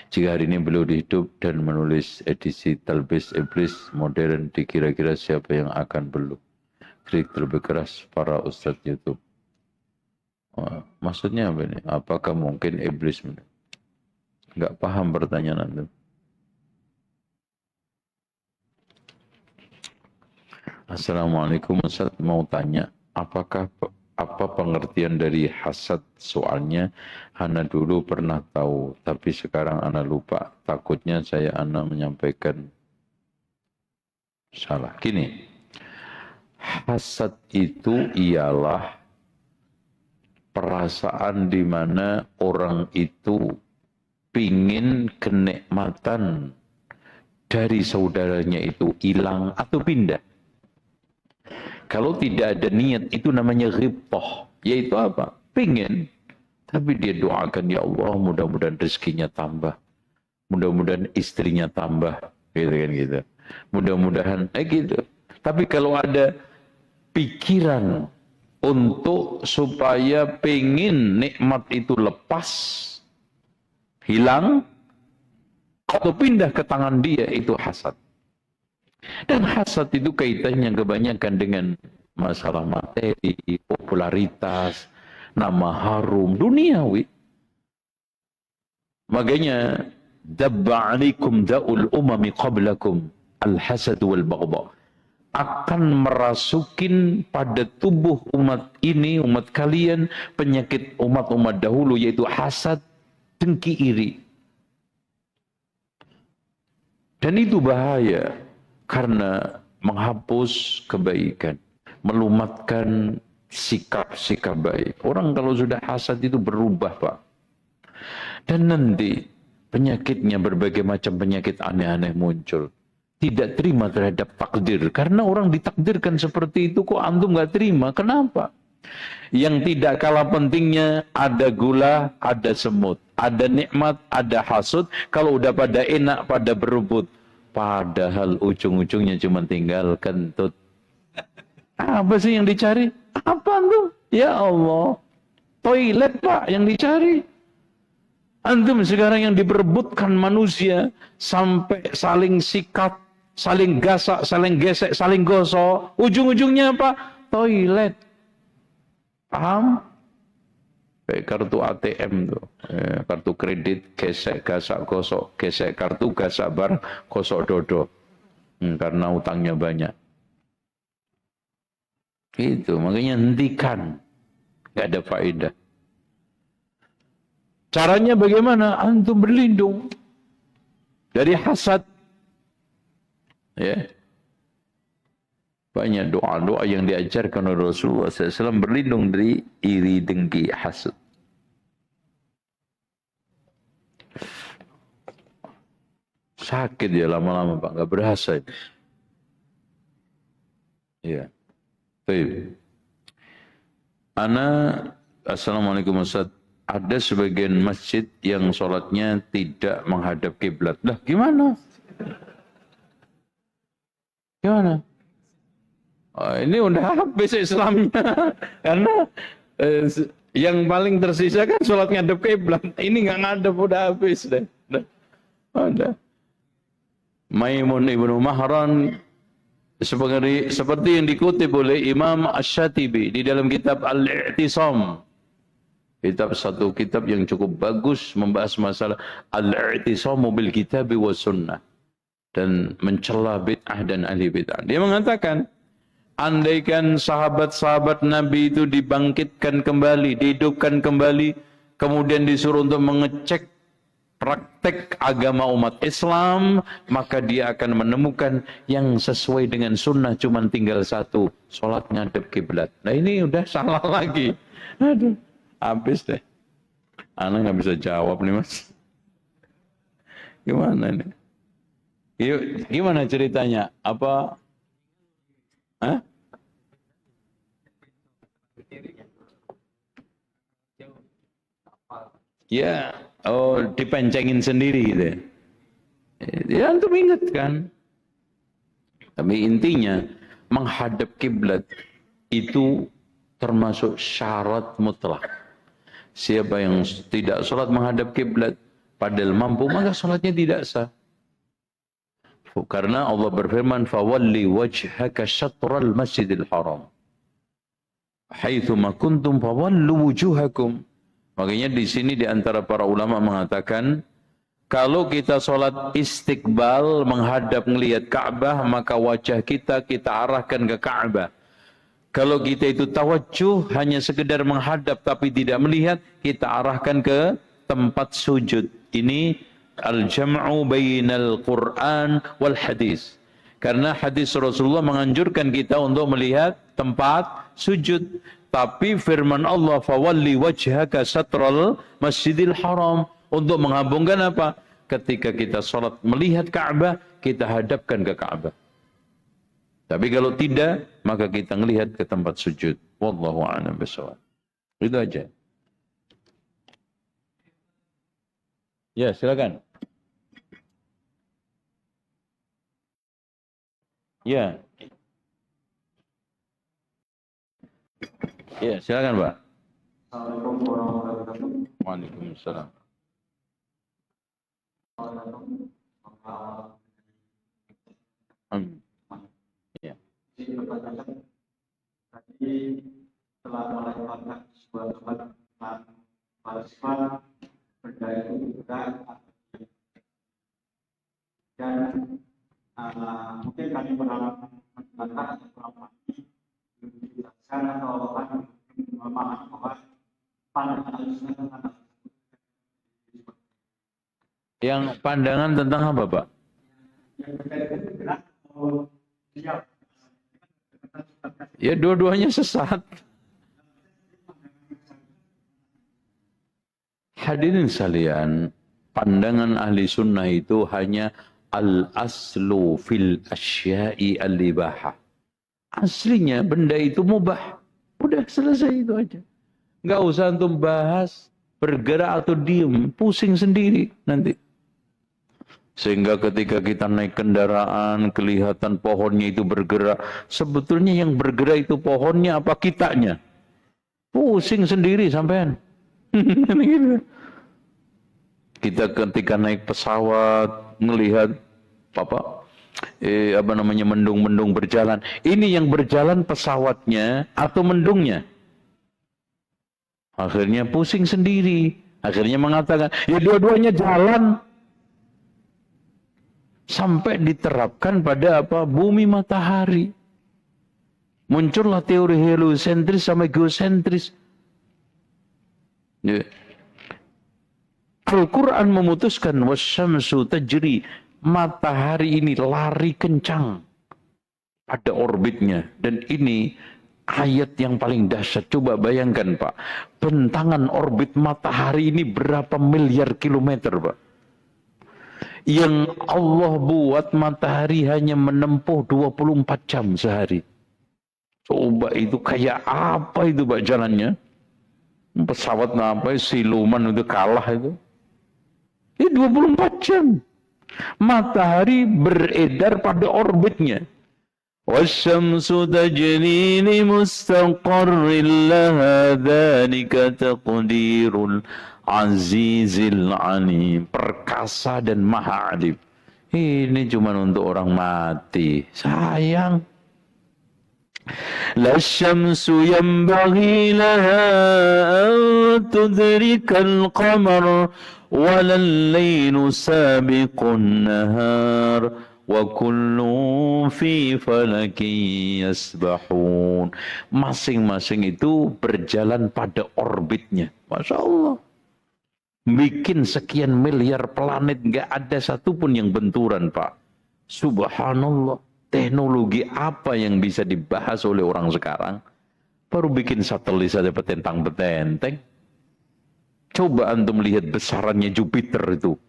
Jika hari ini beliau hidup dan menulis edisi Talbis Iblis modern, dikira-kira siapa yang akan belum kritik lebih keras para Ustadz YouTube? Maksudnya apa ini? Apakah mungkin iblis? Enggak paham pertanyaan Anda. Assalamualaikum Ustaz, mau tanya, apa pengertian dari hasad? Soalnya Ana dulu pernah tahu, tapi sekarang Ana lupa. Takutnya Ana menyampaikan salah. Gini, hasad itu ialah perasaan di mana orang itu pingin kenikmatan dari saudaranya itu hilang atau pindah. Kalau tidak ada niat, itu namanya ghibthah. Yaitu apa? Pingin. Tapi dia doakan, ya Allah, mudah-mudahan rezekinya tambah. Mudah-mudahan istrinya tambah. Gitu kan gitu. Mudah-mudahan, gitu. Tapi kalau ada pikiran untuk supaya pengen nikmat itu lepas, hilang, atau pindah ke tangan dia, itu hasad. Dan hasad itu kaitannya kebanyakan dengan masalah materi, popularitas, nama harum, duniawi. Makanya, dabba alaikum da'ul umami qablakum, al-hasad wal-baghdha. Akan merasukin pada tubuh umat ini, umat kalian, penyakit umat-umat dahulu, yaitu hasad, dengki, iri. Dan itu bahaya, karena menghapus kebaikan, melumatkan sikap-sikap baik. Orang kalau sudah hasad itu berubah, Pak. Dan nanti penyakitnya, berbagai macam penyakit aneh-aneh muncul. Tidak terima terhadap takdir. Karena orang ditakdirkan seperti itu, kok antum gak terima? Kenapa? Yang tidak kalah pentingnya, ada gula, ada semut. Ada nikmat, ada hasud. Kalau udah pada enak, pada berebut. Padahal ujung-ujungnya cuma tinggal kentut. Apa sih yang dicari? Apa antum? Ya Allah. Toilet, Pak, yang dicari. Antum sekarang yang diperebutkan manusia sampai saling sikat, saling gasak, saling gesek, saling gosok. Ujung-ujungnya apa? Toilet. Paham? Kayak kartu ATM tuh. Kartu kredit, gesek, gasak, gosok. Gesek kartu, gasak barang, gosok dodo. Karena utangnya banyak. Itu, makanya hentikan. Gak ada faedah. Caranya bagaimana? Antum berlindung dari hasad. Ya. Banyak doa-doa yang diajarkan oleh Rasulullah SAW berlindung dari iri, dengki, hasad. Sakit ya lama-lama Pak, nggak berasa. Iya. Baik. Assalamualaikum Ustaz. Ada sebagian masjid yang sholatnya tidak menghadap kiblat. Lah gimana? Gimana? Oh, ini udah habis Islamnya. Karena yang paling tersisa kan sholat ngadep kiblat. Ini nggak ngadep, udah habis deh. Udah. Maimun ibnu Mahran seperti yang dikutip oleh Imam Asy-Syatibi di dalam kitab Al-I'tisam. Satu kitab yang cukup bagus membahas masalah Al-I'tisamu bil Kitab wa Sunnah dan mencela bid'ah dan ahli bid'ah. Dia mengatakan, andaikan sahabat-sahabat Nabi itu dibangkitkan kembali, dihidupkan kembali, kemudian disuruh untuk mengecek praktek agama umat Islam, maka dia akan menemukan yang sesuai dengan sunnah cuma tinggal satu, sholat ngadep kiblat. Nah ini udah salah lagi. Aduh, habis deh. Anak nggak bisa jawab nih Mas. Gimana nih? Yuk, gimana ceritanya? Apa? Hah? Ya, oh dipencengin sendiri gitu ya. Ya antum ingat kan. Tapi intinya menghadap kiblat itu termasuk syarat mutlak. Siapa yang tidak sholat menghadap kiblat padahal mampu, maka sholatnya tidak sah. Karena Allah berfirman, "Fawalli wajhaka syatral masjidil haram. Haitsu ma kuntum fawallu wujuhakum." Makanya di sini di antara para ulama mengatakan, kalau kita sholat istiqbal menghadap melihat Ka'bah, maka wajah kita arahkan ke Ka'bah. Kalau kita itu tawajuh hanya sekedar menghadap tapi tidak melihat, kita arahkan ke tempat sujud. Ini al-jam'u bainal Qur'an wal hadis. Karena hadis Rasulullah menganjurkan kita untuk melihat tempat sujud. Tapi firman Allah, fawalli wajhaka satral masjidil haram, untuk menghambungkan apa? Ketika kita sholat melihat Ka'bah, kita hadapkan ke Ka'bah. Tapi kalau tidak, maka kita melihat ke tempat sujud. Wallahu a'lam bishawab. Itu aja. Ya, silakan. Ya. Ya, silakan, Pak. Assalamualaikum warahmatullahi wabarakatuh. Waalaikumsalam. Ya. Tadi telah melewatkan sebuah tempat sifat benda itu berat dan mungkin kami pernah mengatakan atau kurang pahami atau memahami bahwa pandangan Yang pandangan tentang apa, Pak? yang berkaitan dengan berat atau siap. Ya, dua-duanya sesat. Hadirin sekalian, pandangan ahli sunnah itu hanya al-aslu fil asya'i al-ibahah. Aslinya benda itu mubah. Udah selesai itu aja. Nggak usah antum bahas bergerak atau diem, pusing sendiri nanti. Sehingga ketika kita naik kendaraan, kelihatan pohonnya itu bergerak. Sebetulnya yang bergerak itu pohonnya apa kitanya? Pusing sendiri sampean. Kita ketika naik pesawat, melihat mendung-mendung berjalan. Ini yang berjalan pesawatnya atau mendungnya? Akhirnya pusing sendiri. Akhirnya mengatakan, ya dua-duanya jalan. Sampai diterapkan pada bumi matahari. Muncullah teori heliosentris sama geosentris. Ya. Al-Quran memutuskan wasyamsu tajri, matahari ini lari kencang. pada orbitnya. Dan ini ayat yang paling dahsyat. Coba bayangkan Pak, bentangan orbit matahari ini berapa miliar kilometer Pak. Yang Allah buat matahari hanya menempuh 24 jam sehari. Coba itu kayak apa itu Pak jalannya? Pesawat apa, siluman itu kalah itu. Ini 24 jam. Matahari beredar pada orbitnya. Wasyamsu tajri li mustaqarrin laha dzalika taqdirul azizil alim. Perkasa dan maha alim. Ini cuma untuk orang mati. Sayang. La syamsu yanbaghi laha an tudrikal qamar walal laylu sabiqun nahar wa kullu fi falakin yasbahun. Masing-masing itu berjalan pada orbitnya. Masya Allah. Bikin sekian miliar planet, nggak ada satupun yang benturan Pak. Subhanallah. Teknologi apa yang bisa dibahas oleh orang sekarang? Baru bikin satelit saja petentang-petenteng. Coba antum lihat besarannya Jupiter itu.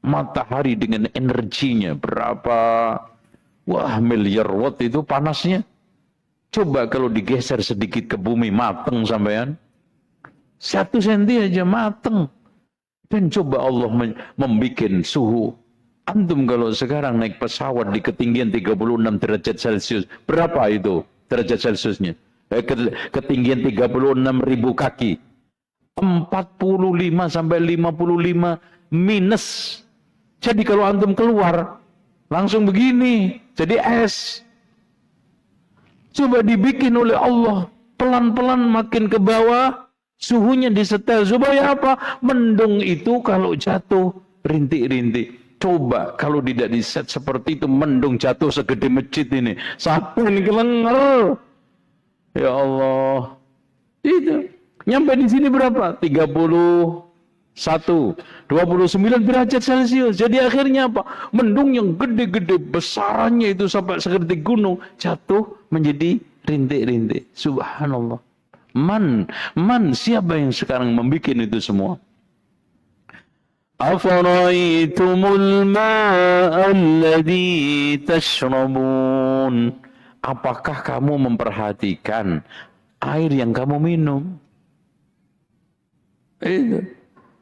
Matahari dengan energinya berapa? Wah, miliar watt itu panasnya. Coba kalau digeser sedikit ke bumi, mateng sampean. 1 senti aja mateng. Dan coba Allah membuat suhu. Antum kalau sekarang naik pesawat di ketinggian 36 derajat Celcius, berapa itu derajat Celciusnya? Ketinggian 36.000 kaki. 45 sampai 55 minus. Jadi kalau antum keluar, langsung begini, jadi es. Coba dibikin oleh Allah, pelan-pelan makin ke bawah, suhunya disetel. Supaya apa? Mendung itu kalau jatuh, rintik-rintik. Coba kalau tidak diset seperti itu, mendung jatuh segede masjid ini. Sampai kelenger. Ya Allah. Itu. Nyampe di sini berapa? 31, 29 derajat Celcius. Jadi akhirnya apa? Mendung yang gede-gede, besarannya itu sampai seperti gunung, jatuh menjadi rintik-rintik. Subhanallah. Siapa yang sekarang membuat itu semua? Afaraitumul ma'a alladhi tashrabun. Apakah kamu memperhatikan air yang kamu minum? Itu.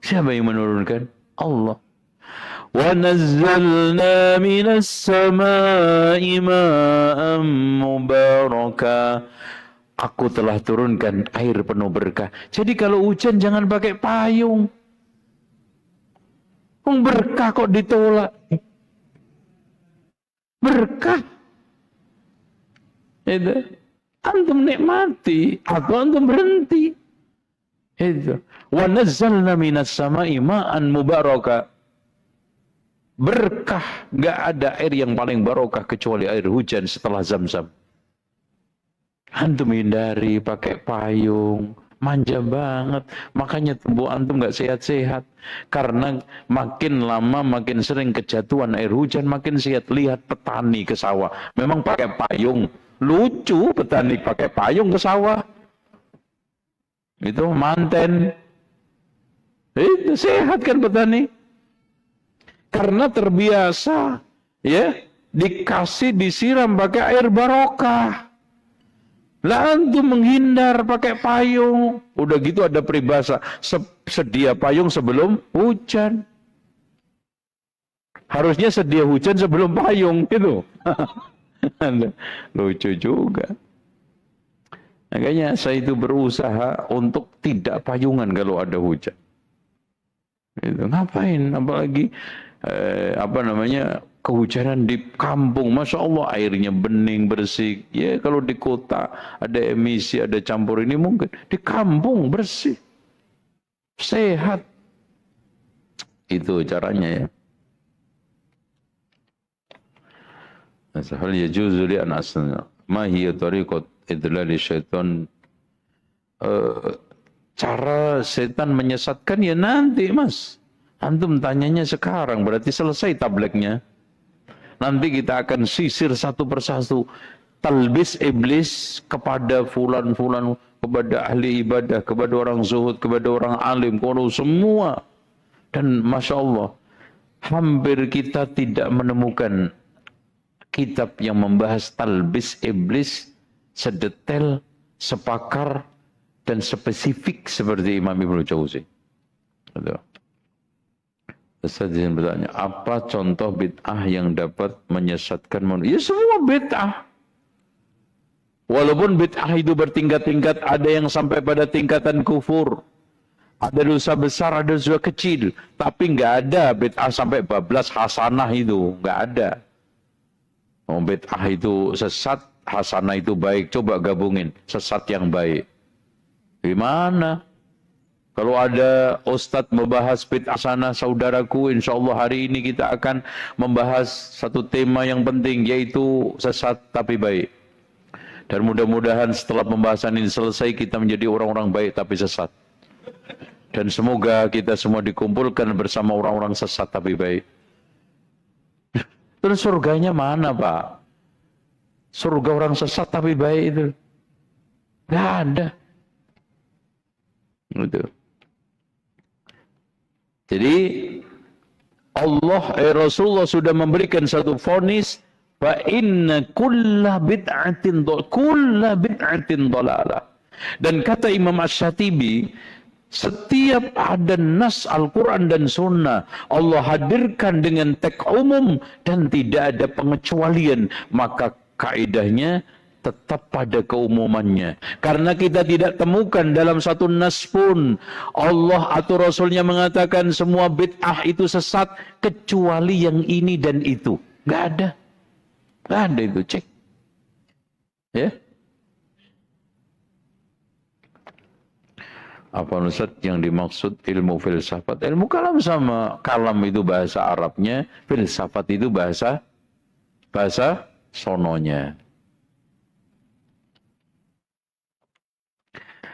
Siapa yang menurunkan? Allah. Wa nazzalna minas sama'i ma'an mubaraka. Aku telah turunkan air penuh berkah. Jadi kalau hujan jangan pakai payung. Berkah kok ditolak. Berkah. Itu. Antum nikmati atau antum berhenti. Itu. Wa nazzalna minas sama'i ma'an mubaraka. Berkah. Enggak ada air yang paling barokah kecuali air hujan setelah Zam-Zam. Antum hindari pakai payung. Manja banget. Makanya tubuh antum nggak sehat-sehat. Karena makin lama makin sering kejatuhan air hujan, makin sehat. Lihat petani ke sawah. Memang pakai payung. Lucu petani pakai payung ke sawah. Itu manten. Itu sehat kan petani. Karena terbiasa. Ya, dikasih disiram pakai air barokah. Lah antum menghindar pakai payung. Udah gitu ada peribahasa, sedia payung sebelum hujan. Harusnya sedia hujan sebelum payung gitu. Lucu juga. Makanya saya itu berusaha untuk tidak payungan kalau ada hujan. Itu ngapain? Apalagi kehujanan di kampung, Masya Allah airnya bening, bersih. Ya kalau di kota ada emisi, ada campur ini mungkin. Di kampung bersih. Sehat. Itu caranya ya. Hal yajuzu li an asna. Ma hiya tariqat idlali syaitan. Cara setan menyesatkan ya nanti Mas. Antum tanyanya sekarang berarti selesai tablignya. Nanti kita akan sisir satu persatu talbis iblis kepada fulan-fulan, kepada ahli ibadah, kepada orang zuhud, kepada orang alim, kalau semua. Dan Masya Allah, hampir kita tidak menemukan kitab yang membahas talbis iblis sedetail, sepakar, dan spesifik seperti Imam Ibnu Jauzi. Ustaz izin bertanya, apa contoh bid'ah yang dapat menyesatkan manusia? Ya semua bid'ah. Walaupun bid'ah itu bertingkat-tingkat, ada yang sampai pada tingkatan kufur. Ada dosa besar, ada dosa kecil. Tapi nggak ada bid'ah sampai bablas hasanah itu. Nggak ada. Oh, bid'ah itu sesat, hasanah itu baik. Coba gabungin, sesat yang baik. Gimana? Kalau ada ustadz membahas bid'ah sana, saudaraku, insya Allah hari ini kita akan membahas satu tema yang penting, yaitu sesat tapi baik. Dan mudah-mudahan setelah pembahasan ini selesai, kita menjadi orang-orang baik tapi sesat. Dan semoga kita semua dikumpulkan bersama orang-orang sesat tapi baik. Terus surganya mana, Pak? Surga orang sesat tapi baik itu nggak ada. Gitu. Jadi Rasulullah sudah memberikan satu vonis, fa inna kulla bid'atin dhalalah. Dan kata Imam Asy-Syatibi, setiap ada nas Al-Quran dan Sunnah, Allah hadirkan dengan teks umum dan tidak ada pengecualian, maka kaidahnya tetap pada keumumannya. Karena kita tidak temukan dalam satu nas pun Allah atau Rasulnya mengatakan semua bid'ah itu sesat kecuali yang ini dan itu. Nggak ada. Nggak ada itu, cek. Ya. Apa Ustaz yang dimaksud ilmu filsafat? Ilmu kalam sama. Kalam itu bahasa Arabnya, filsafat itu bahasa sononya.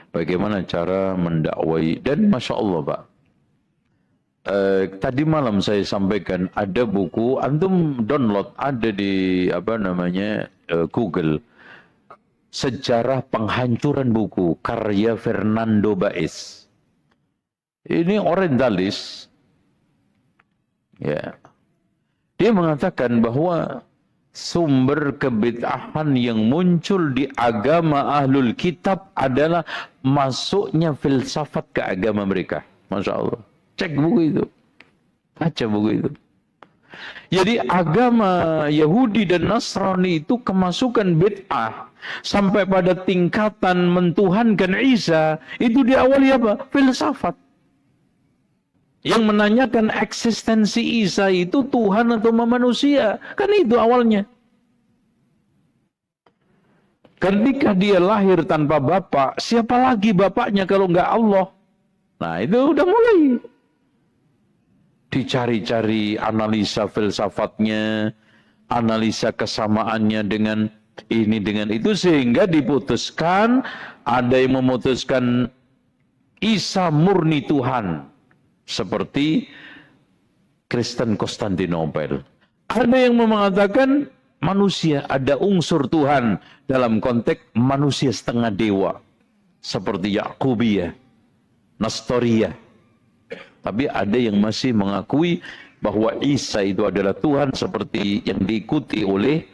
Bagaimana cara mendakwai? Dan Masya Allah Pak, tadi malam saya sampaikan ada buku, antum download, ada di Google, Sejarah Penghancuran Buku, karya Fernando Baez. Ini orientalis, ya. Dia mengatakan bahwa sumber kebid'ahan yang muncul di agama ahlul kitab adalah masuknya filsafat ke agama mereka. Masya Allah. Cek buku itu. Baca buku itu. Jadi agama Yahudi dan Nasrani itu kemasukan bid'ah sampai pada tingkatan mentuhankan Isa, itu diawali apa? Filsafat. Yang menanyakan eksistensi Isa itu Tuhan atau manusia. Kan itu awalnya. Ketika dia lahir tanpa bapak, siapa lagi bapaknya kalau enggak Allah? Nah itu udah mulai. Dicari-cari analisa filsafatnya, analisa kesamaannya dengan ini dengan itu, sehingga diputuskan, ada yang memutuskan Isa murni Tuhan. Seperti Kristen Konstantinopel. Ada yang mengatakan manusia, ada unsur Tuhan dalam konteks manusia setengah dewa. Seperti Yakubiyah, Nestoriyah. Tapi ada yang masih mengakui bahwa Isa itu adalah Tuhan seperti yang diikuti oleh,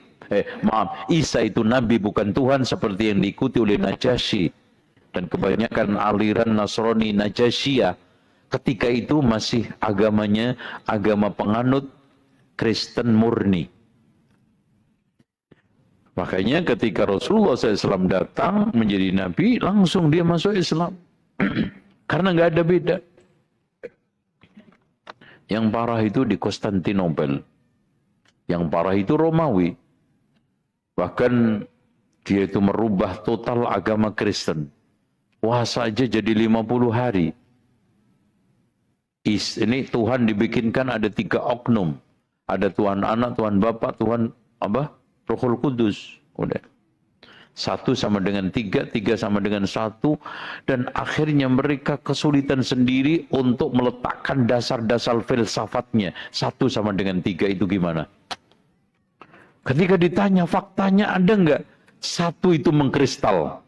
Isa itu Nabi bukan Tuhan seperti yang diikuti oleh Najasyi. Dan kebanyakan aliran Nasrani Najasyiyah ketika itu masih agamanya agama penganut Kristen murni. Makanya ketika Rasulullah SAW datang menjadi Nabi, langsung dia masuk Islam. Karena nggak ada beda. Yang parah itu di Konstantinopel. Yang parah itu Romawi. Bahkan dia itu merubah total agama Kristen. Puasa aja jadi 50 hari. Ini Tuhan dibikinkan ada 3 oknum. Ada Tuhan Anak, Tuhan Bapa, Tuhan Rohul Kudus. Udah. 1 sama dengan 3, 3 sama dengan 1. Dan akhirnya mereka kesulitan sendiri untuk meletakkan dasar-dasar filsafatnya. 1 sama dengan 3 itu gimana? Ketika ditanya faktanya ada enggak? Satu itu mengkristal.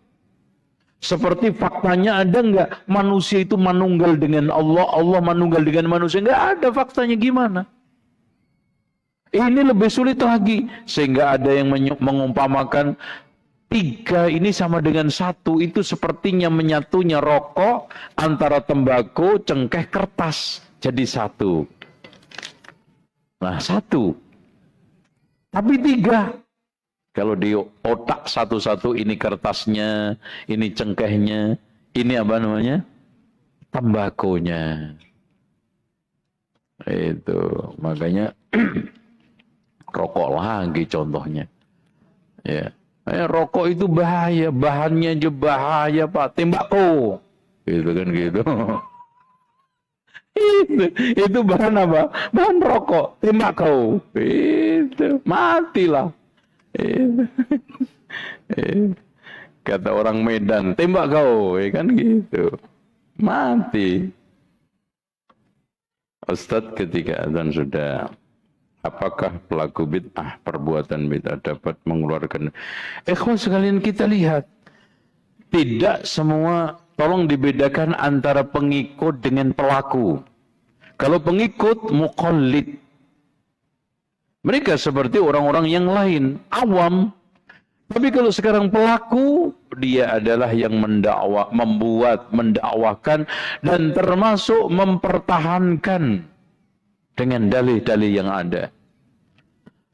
Seperti faktanya ada enggak? Manusia itu manunggal dengan Allah, Allah manunggal dengan manusia. Enggak ada faktanya, gimana? Ini lebih sulit lagi. Sehingga ada yang mengumpamakan 3 ini sama dengan 1. Itu sepertinya menyatunya rokok antara tembakau, cengkeh, kertas. Jadi 1. Nah 1. Tapi 3. Kalau di otak satu-satu, ini kertasnya, ini cengkehnya, ini apa namanya? Tembakonya. Itu. Makanya rokok lagi contohnya. Ya. Rokok itu bahaya, bahannya aja bahaya, Pak. Tembakau. Gitu kan gitu. Itu bahan apa? Bahan rokok, tembakau. Itu matilah. Kata orang Medan, tembakau, kan gitu. Mati. Ustadz, ketika azan sudah, apakah pelaku bid'ah, perbuatan bid'ah dapat mengeluarkan? Ikhwan sekalian, kita lihat. Tidak semua, tolong dibedakan antara pengikut dengan pelaku. Kalau pengikut, muqallid. Mereka seperti orang-orang yang lain, awam. Tapi kalau sekarang pelaku, dia adalah yang mendakwakan, dan termasuk mempertahankan dengan dalih-dalih yang ada.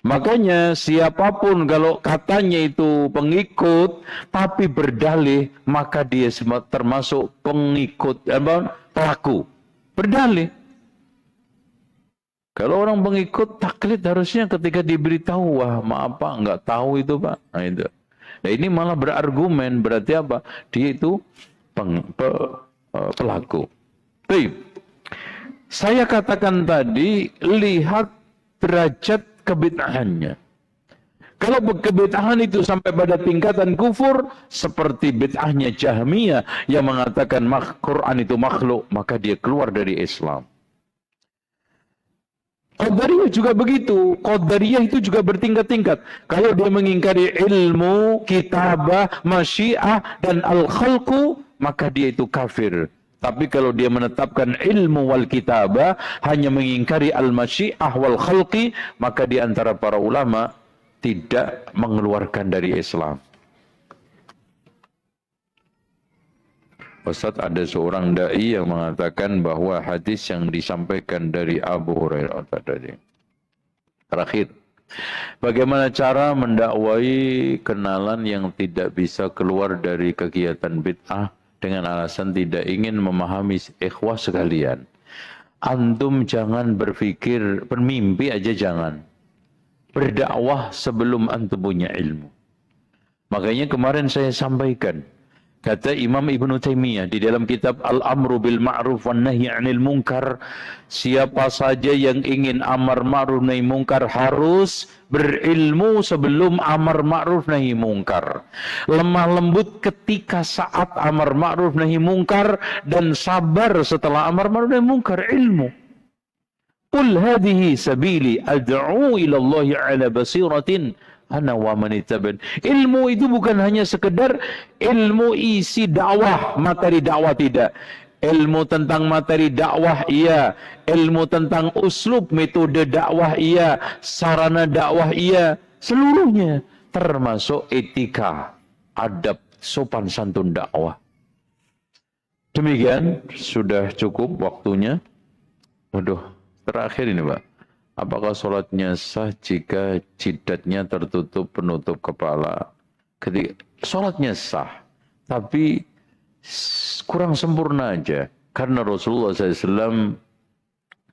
Makanya siapapun kalau katanya itu pengikut, tapi berdalih, maka dia termasuk pengikut, pelaku. Berdalih. Kalau orang pengikut taklid harusnya ketika diberitahu, wah maaf Pak, nggak tahu itu Pak. Nah itu. Nah ini malah berargumen, berarti apa? Dia itu pelaku. Baik. Saya katakan tadi, lihat derajat kebid'ahannya. Kalau kebid'ahan itu sampai pada tingkatan kufur, seperti bid'ahnya Jahmiyah yang mengatakan Quran itu makhluk, maka dia keluar dari Islam. Qadariyah juga begitu. Qadariyah itu juga bertingkat-tingkat. Kalau dia mengingkari ilmu, kitabah, masyiah, dan al-khalqu, maka dia itu kafir. Tapi kalau dia menetapkan ilmu wal kitabah, hanya mengingkari al-masyiah wal khalqi, maka di antara para ulama tidak mengeluarkan dari Islam. Ustaz, ada seorang da'i yang mengatakan bahwa hadis yang disampaikan dari Abu Hurairah tadi. Terakhir, bagaimana cara mendakwai kenalan yang tidak bisa keluar dari kegiatan bid'ah dengan alasan tidak ingin memahami ikhwah sekalian? Antum jangan berpikir, bermimpi aja jangan. Berdakwah sebelum antum punya ilmu. Makanya kemarin saya sampaikan, kata Imam Ibn Taimiyah di dalam kitab Al-Amru bil Ma'ruf wan Nahi 'anil Munkar, siapa saja yang ingin amar ma'ruf nahi munkar harus berilmu sebelum amar ma'ruf nahi munkar. Lemah lembut ketika saat amar ma'ruf nahi munkar, dan sabar setelah amar ma'ruf nahi munkar, ilmu. Qul hadhihi sabili ad'u ila Allah 'ala basiratin ana wa man ittaban. Ilmu itu bukan hanya sekedar ilmu isi dakwah, materi dakwah, tidak. Ilmu tentang materi dakwah iya, ilmu tentang uslub metode dakwah iya, sarana dakwah iya, seluruhnya termasuk etika, adab, sopan santun dakwah. Demikian, sudah cukup waktunya. Waduh, terakhir ini Pak. Apakah sholatnya sah jika jidatnya tertutup penutup kepala? Ketika sholatnya sah, tapi kurang sempurna aja. Karena Rasulullah SAW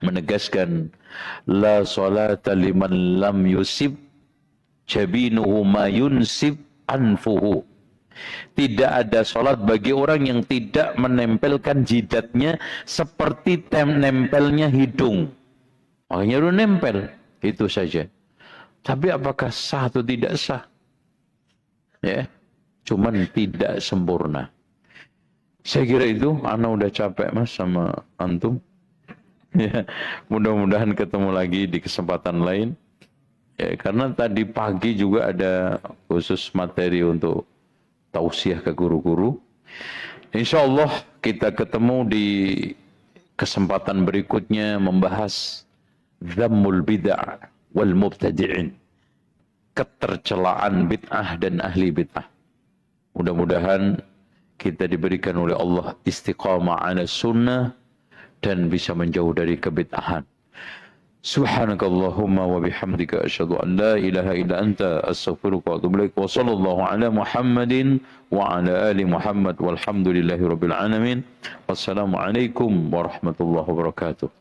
menegaskan, la sholata liman lam yusib jabinuhu ma yunsib anfuhu. Tidak ada sholat bagi orang yang tidak menempelkan jidatnya seperti nempelnya hidung. Makanya udah nempel, itu saja. Tapi apakah sah atau tidak sah? Ya, cuman tidak sempurna. Saya kira itu, ana udah capek Mas sama antum. Ya, mudah-mudahan ketemu lagi di kesempatan lain. Ya, karena tadi pagi juga ada khusus materi untuk tausiah ke guru-guru. Insya Allah kita ketemu di kesempatan berikutnya membahas Dhammul bid'ah wal mubtadi'in. Ketercelaan bid'ah dan ahli bid'ah. Mudah-mudahan kita diberikan oleh Allah istiqamah ala sunnah dan bisa menjauh dari kebid'ahan. Subhanakallahumma wa bihamdika asyhadu an la ilaha illa anta astaghfiruka wa atubu ilaik wa sallallahu ala Muhammadin wa ala ali Muhammad walhamdulillahi rabbil alamin. Wassalamu alaikum warahmatullahi wabarakatuh.